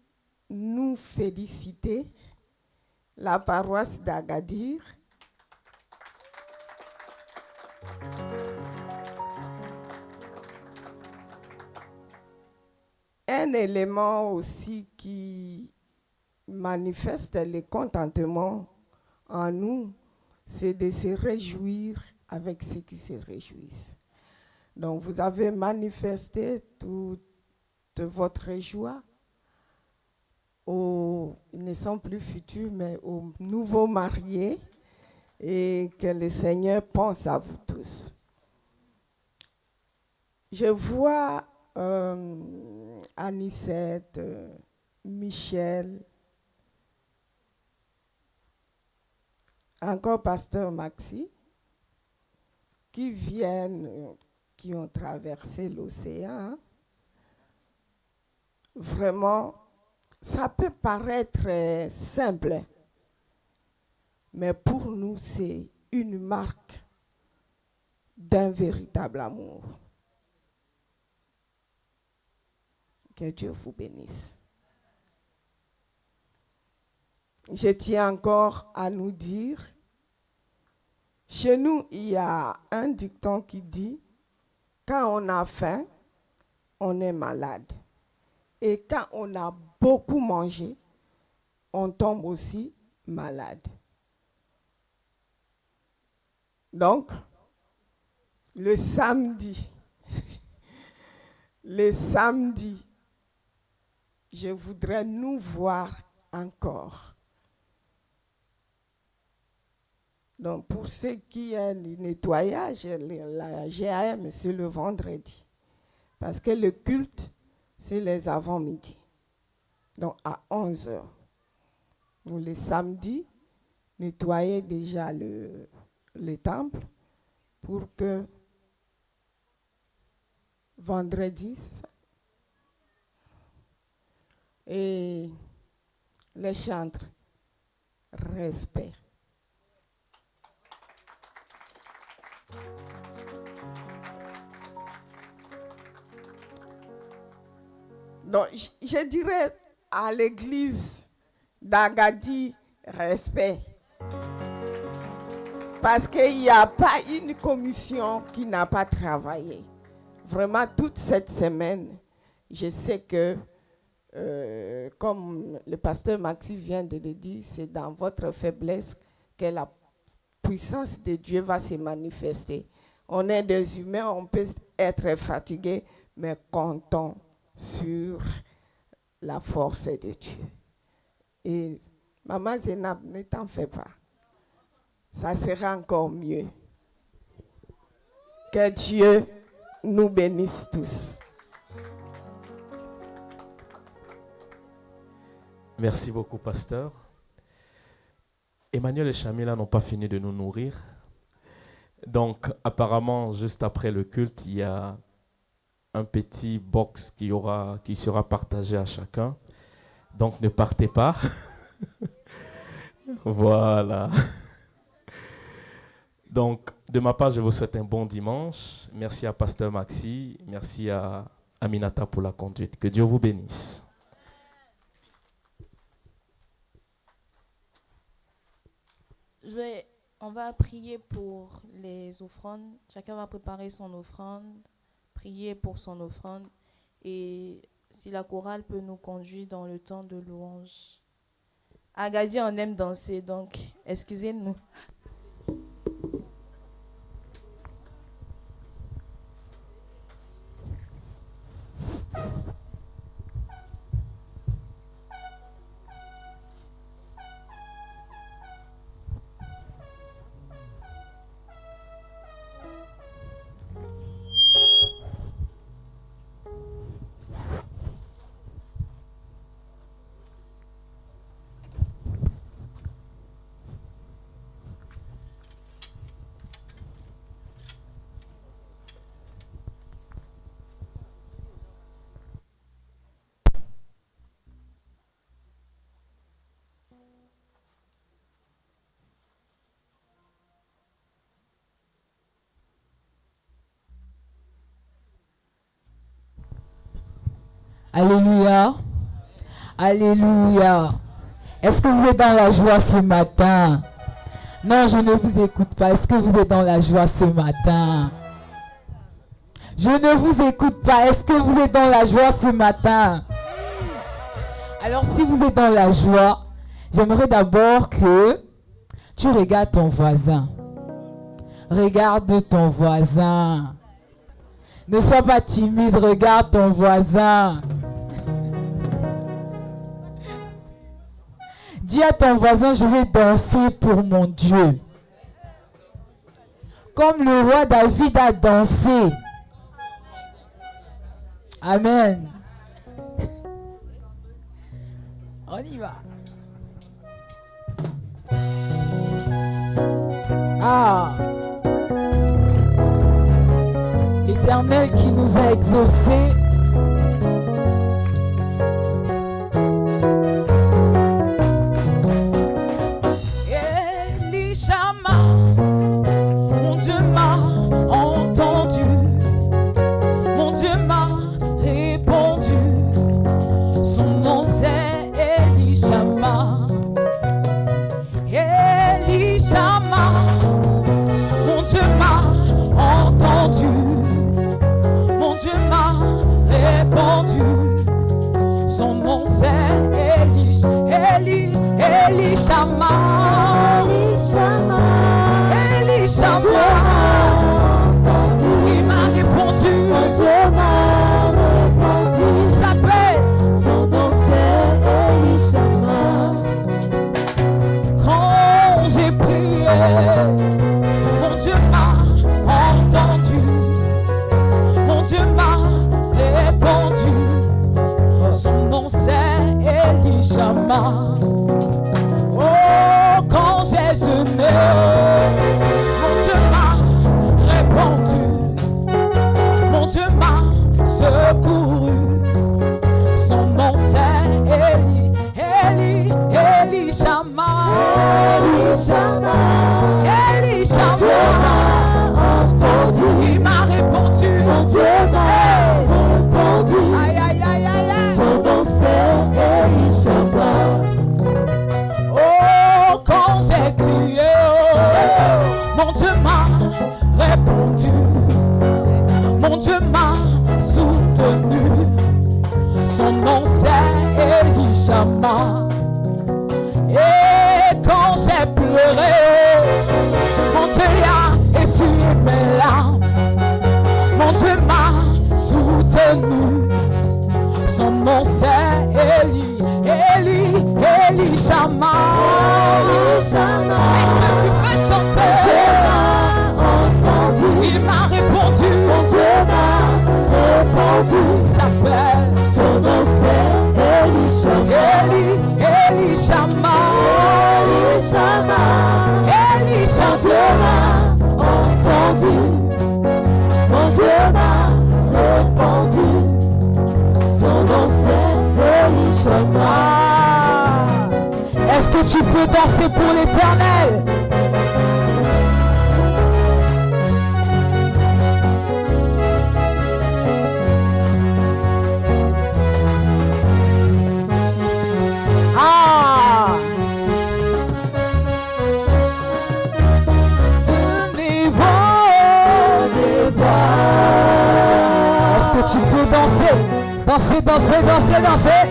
nous féliciter, la paroisse d'Agadir. Un élément aussi qui manifeste le contentement en nous, c'est de se réjouir avec ceux qui se réjouissent. Donc vous avez manifesté toute votre joie ils ne sont plus futurs, mais aux nouveaux mariés, et que le Seigneur pense à vous tous. Je vois Anicette, Michel, encore Pasteur Maxi, qui ont traversé l'océan. Vraiment, ça peut paraître simple, mais pour nous, c'est une marque d'un véritable amour. Que Dieu vous bénisse. Je tiens encore à nous dire, chez nous, il y a un dicton qui dit, quand on a faim, on est malade. Et quand on a beaucoup mangé, on tombe aussi malade. Donc, le samedi, je voudrais nous voir encore. Donc, pour ce qui est du nettoyage, la GAM, c'est le vendredi. Parce que le culte, c'est les avant-midi. Donc, à 11h. Nous, le samedi, nettoyer déjà le temple pour que vendredi, et les chantres, respect. Donc, je dirais à l'église d'Agadir, respect. Parce qu'il n'y a pas une commission qui n'a pas travaillé. Vraiment, toute cette semaine, je sais que, comme le pasteur Maxi vient de le dire, c'est dans votre faiblesse que la puissance de Dieu va se manifester. On est des humains, on peut être fatigué, mais comptons sur la force de Dieu. Et Maman Zénab, ne t'en fais pas. Ça sera encore mieux. Que Dieu nous bénisse tous. Merci beaucoup, pasteur. Emmanuel et Chamila n'ont pas fini de nous nourrir. Donc, apparemment, juste après le culte, il y a un petit box qui sera partagé à chacun. Donc, ne partez pas. Voilà. Donc, de ma part, je vous souhaite un bon dimanche. Merci à pasteur Maxi. Merci à Aminata pour la conduite. Que Dieu vous bénisse. On va prier pour les offrandes. Chacun va préparer son offrande, prier pour son offrande. Et si la chorale peut nous conduire dans le temps de louange. À Agadir, on aime danser, donc excusez-nous. Alléluia. Alléluia. Est-ce que vous êtes dans la joie ce matin? Non, je ne vous écoute pas. Est-ce que vous êtes dans la joie ce matin? Je ne vous écoute pas. Est-ce que vous êtes dans la joie ce matin? Alors, si vous êtes dans la joie, j'aimerais d'abord que tu regardes ton voisin. Regarde ton voisin. Ne sois pas timide, regarde ton voisin. Dis à ton voisin, je vais danser pour mon Dieu. Comme le roi David a dansé. Amen. On y va. Ah. L'Éternel qui nous a exaucés. Mon Dieu m'a entendu, mon Dieu m'a répondu. Son nom c'est Elishama. Elishama, mon Dieu m'a entendu, mon Dieu m'a répondu. Son nom c'est Elishama. Il m'a répondu. Mon Dieu m'a répondu. Il s'appelle. Son nom c'est Elishama. Quand j'ai prié, mon Dieu m'a entendu. Mon Dieu m'a répondu. Son nom c'est Elishama. Oh, quand j'ai jeûné, mon Dieu m'a répondu, mon Dieu m'a secouru. Son nom c'est Elishama. Elishama, Elishama, entendu. Il m'a répondu, mon Dieu m'a répondu. Aïe, aïe, aïe, aïe, aïe. Son nom c'est Elishama. Oh, quand j'ai crié, Shama. Et quand j'ai pleuré, mon Dieu a essuyé mes larmes. Mon Dieu m'a soutenu. Son nom c'est Eli, Eli, Eli Shama. Eli Shama. Est-ce que tu peux chanter? Dieu m'a entendu. Il m'a répondu. Mon Dieu m'a répondu. Il s'appelle. Son nom c'est Eli Shama. Eli, Eli Shama. Eli Shama. Eli Shama. Mon Dieu m'a entendu. Mon Dieu m'a répondu. Son nom c'est Eli Shama. Est-ce que tu peux danser pour l'Éternel? Ah! Venez voir. Est-ce que tu peux danser? Danser, danser, danser, danser.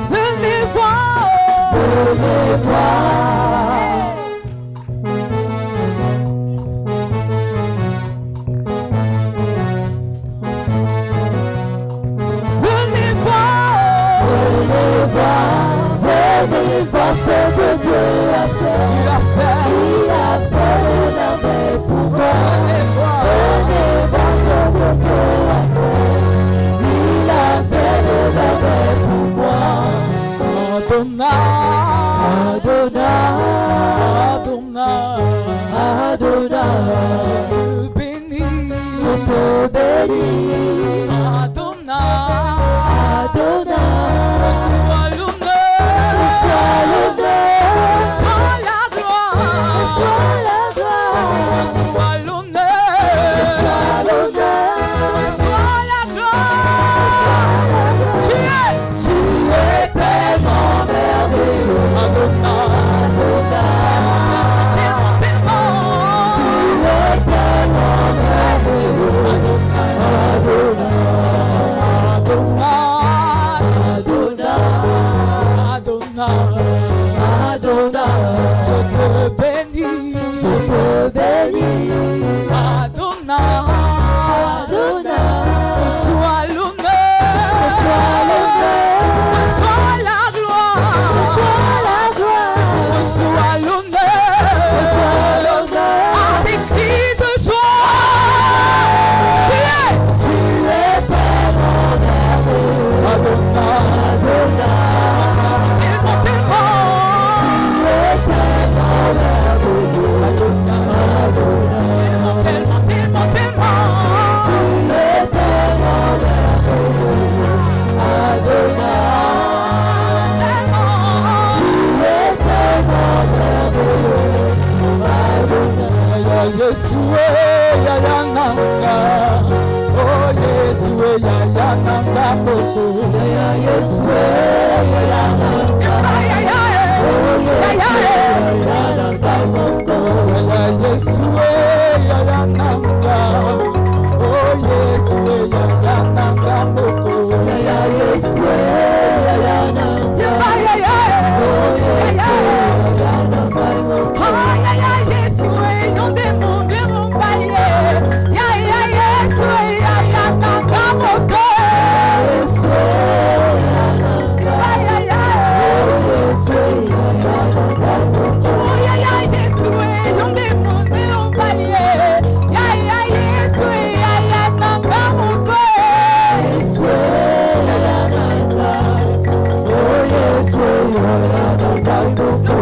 Venez voir. Venez voir. Venez voir. Venez voir. Venez voir ce que Dieu a fait. Il a fait. Il a fait une merveille pour moi. Venez voir. Venez voir ce que Dieu a fait. Il a fait une merveille pour moi. Adonai, Adonai, Adonai, Adonai, je te bénis. je te bénis. Adonai, Adonai, reçois l'honneur, reçois l'honneur, reçois la gloire, reçois la gloire, reçois l'honneur, reçois l'honneur, reçois la gloire. Tu es tellement merveilleux. Adonai, tellement, Tu es tellement merveilleux. Adonai, Adonai, Adonai, je te bénis. je te bénis. Adonai, Adonai, reçois l'honneur, reçois l'honneur, reçois la gloire, reçois la gloire, reçois l'honneur, reçois l'honneur. à des cris de joie. Tu es tellement merveilleux. Adonai, Adonai, tellement, tu es tellement merveilleux. Adonai, tellement, tellement, tellement. tu es tellement merveilleux. Adonai, tu es tellement merveilleux. Adonai. Ya Yeshua, ya Yananga, oh Yeshua, ya Yananga Boko, Ya Yeshua, ya Yananga, ya ya ya ya ya Yananga Moko. ya Yeshua, ya Yananga, oh Yeshua, ya Yananga Boko, Ya Yeshua, ya Yananga, ya ya ya oh Yeshua, ya Yananga Moko. ah ya ya Yeshua, yonde monde mon palier, ya ya Yeshua, ya Yananga Boko, Yeshua, ya Yananga, ya ya ya. oh Yeshua, ya Yananga Moko. Oh ya ya Yeshua, yonde monde mon palier, ya ya Yeshua, ya Yananga Boko. Yeshua, ya Yananga, oh Yeshua, ya Yananga Moko.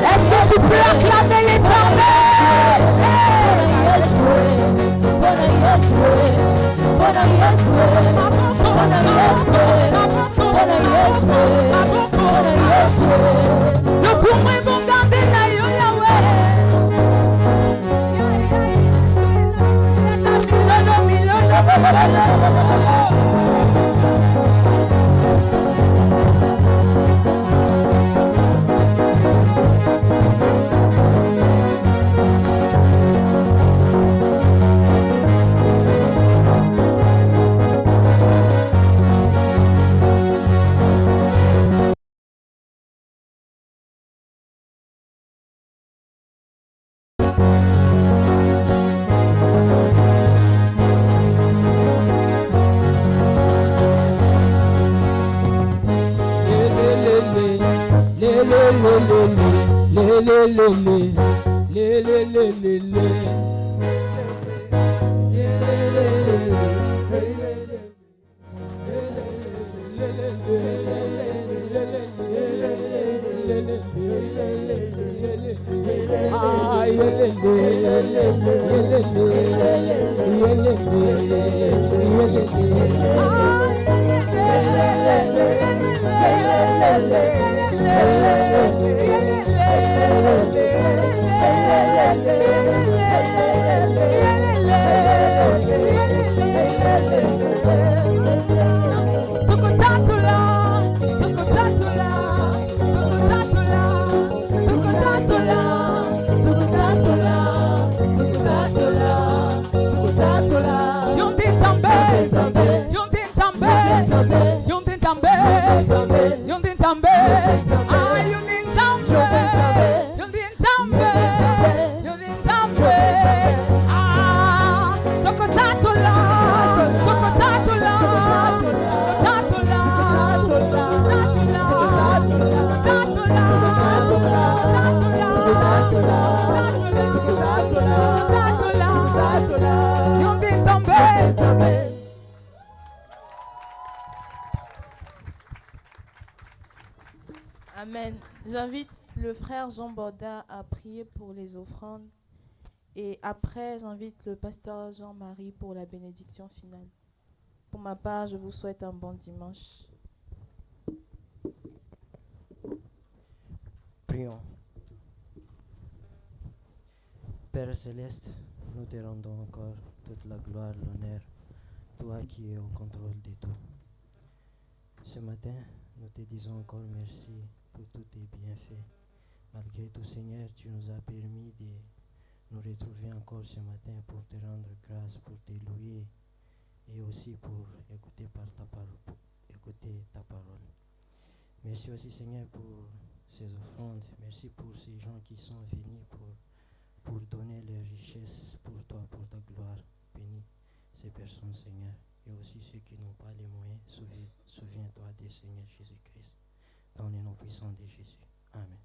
Est-ce que tu peux acclamer l'Éternel? Le bourreau est mon gardé, Amen. J'invite le frère Jean Borda à prier pour les offrandes. Et après, j'invite le pasteur Jean-Marie pour la bénédiction finale. Pour ma part, je vous souhaite un bon dimanche. Prions. Père céleste, nous te rendons encore toute la gloire, l'honneur, toi qui es au contrôle de tout. Ce matin, nous te disons encore merci pour tous tes bienfaits. Malgré tout, Seigneur, tu nous as permis de nous retrouver encore ce matin pour te rendre grâce, pour te louer et aussi pour écouter ta parole. Merci aussi, Seigneur, pour ces offrandes. Merci pour ces gens qui sont venus pour donner leurs richesses pour toi, pour ta gloire. Bénis ces personnes, Seigneur, et aussi ceux qui n'ont pas les moyens. Souviens-toi du Seigneur Jésus-Christ, dans les noms puissants de Jésus. Amen.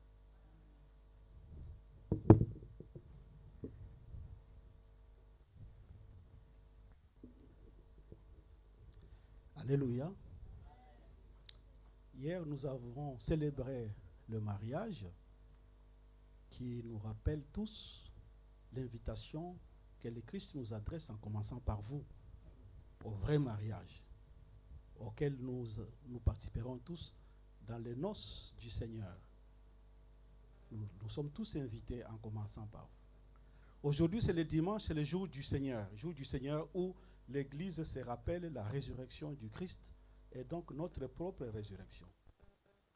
Alléluia. Hier, nous avons célébré le mariage qui nous rappelle tous l'invitation que le Christ nous adresse en commençant par vous, au vrai mariage, auquel nous participerons tous dans les noces du Seigneur. Nous sommes tous invités en commençant par vous. Aujourd'hui, c'est le dimanche, c'est le jour du Seigneur où l'Église se rappelle la résurrection du Christ et donc notre propre résurrection.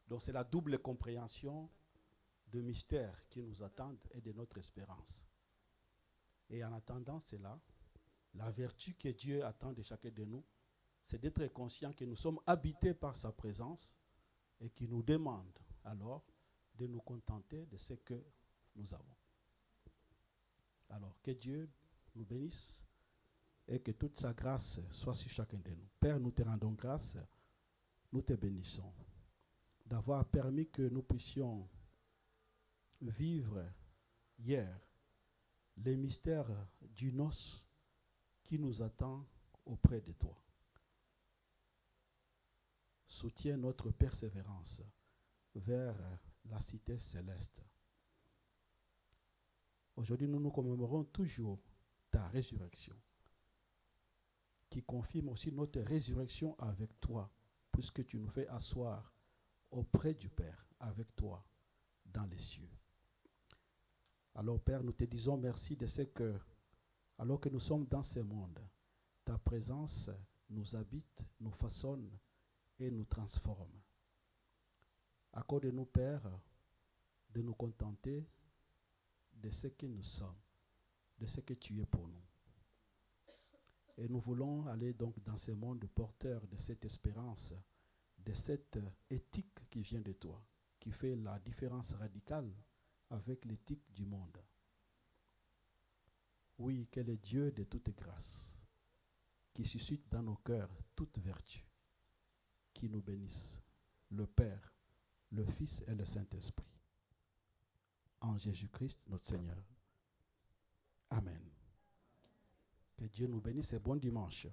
Donc c'est la double compréhension de mystères qui nous attendent et de notre espérance. Et en attendant cela, la vertu que Dieu attend de chacun de nous, c'est d'être conscient que nous sommes habités par sa présence et qui nous demande alors de nous contenter de ce que nous avons. Alors que Dieu nous bénisse et que toute sa grâce soit sur chacun de nous. Père, nous te rendons grâce, nous te bénissons d'avoir permis que nous puissions vivre hier les mystères du noce qui nous attend auprès de toi. Soutiens notre persévérance vers la cité céleste. Aujourd'hui, nous commémorons toujours ta résurrection, qui confirme aussi notre résurrection avec toi, puisque tu nous fais asseoir auprès du Père, avec toi, dans les cieux. Alors, Père, nous te disons merci de ce que, alors que nous sommes dans ce monde, ta présence nous habite, nous façonne et nous transforme. Accorde-nous, Père, de nous contenter de ce que nous sommes, de ce que tu es pour nous. Et nous voulons aller donc dans ce monde porteur de cette espérance, de cette éthique qui vient de toi, qui fait la différence radicale avec l'éthique du monde. Oui, quel est Dieu de toute grâce, qui suscite dans nos cœurs toute vertu, qui nous bénisse, le Père, le Fils et le Saint-Esprit. en Jésus-Christ, notre Seigneur. Amen. Que Dieu nous bénisse et bon dimanche.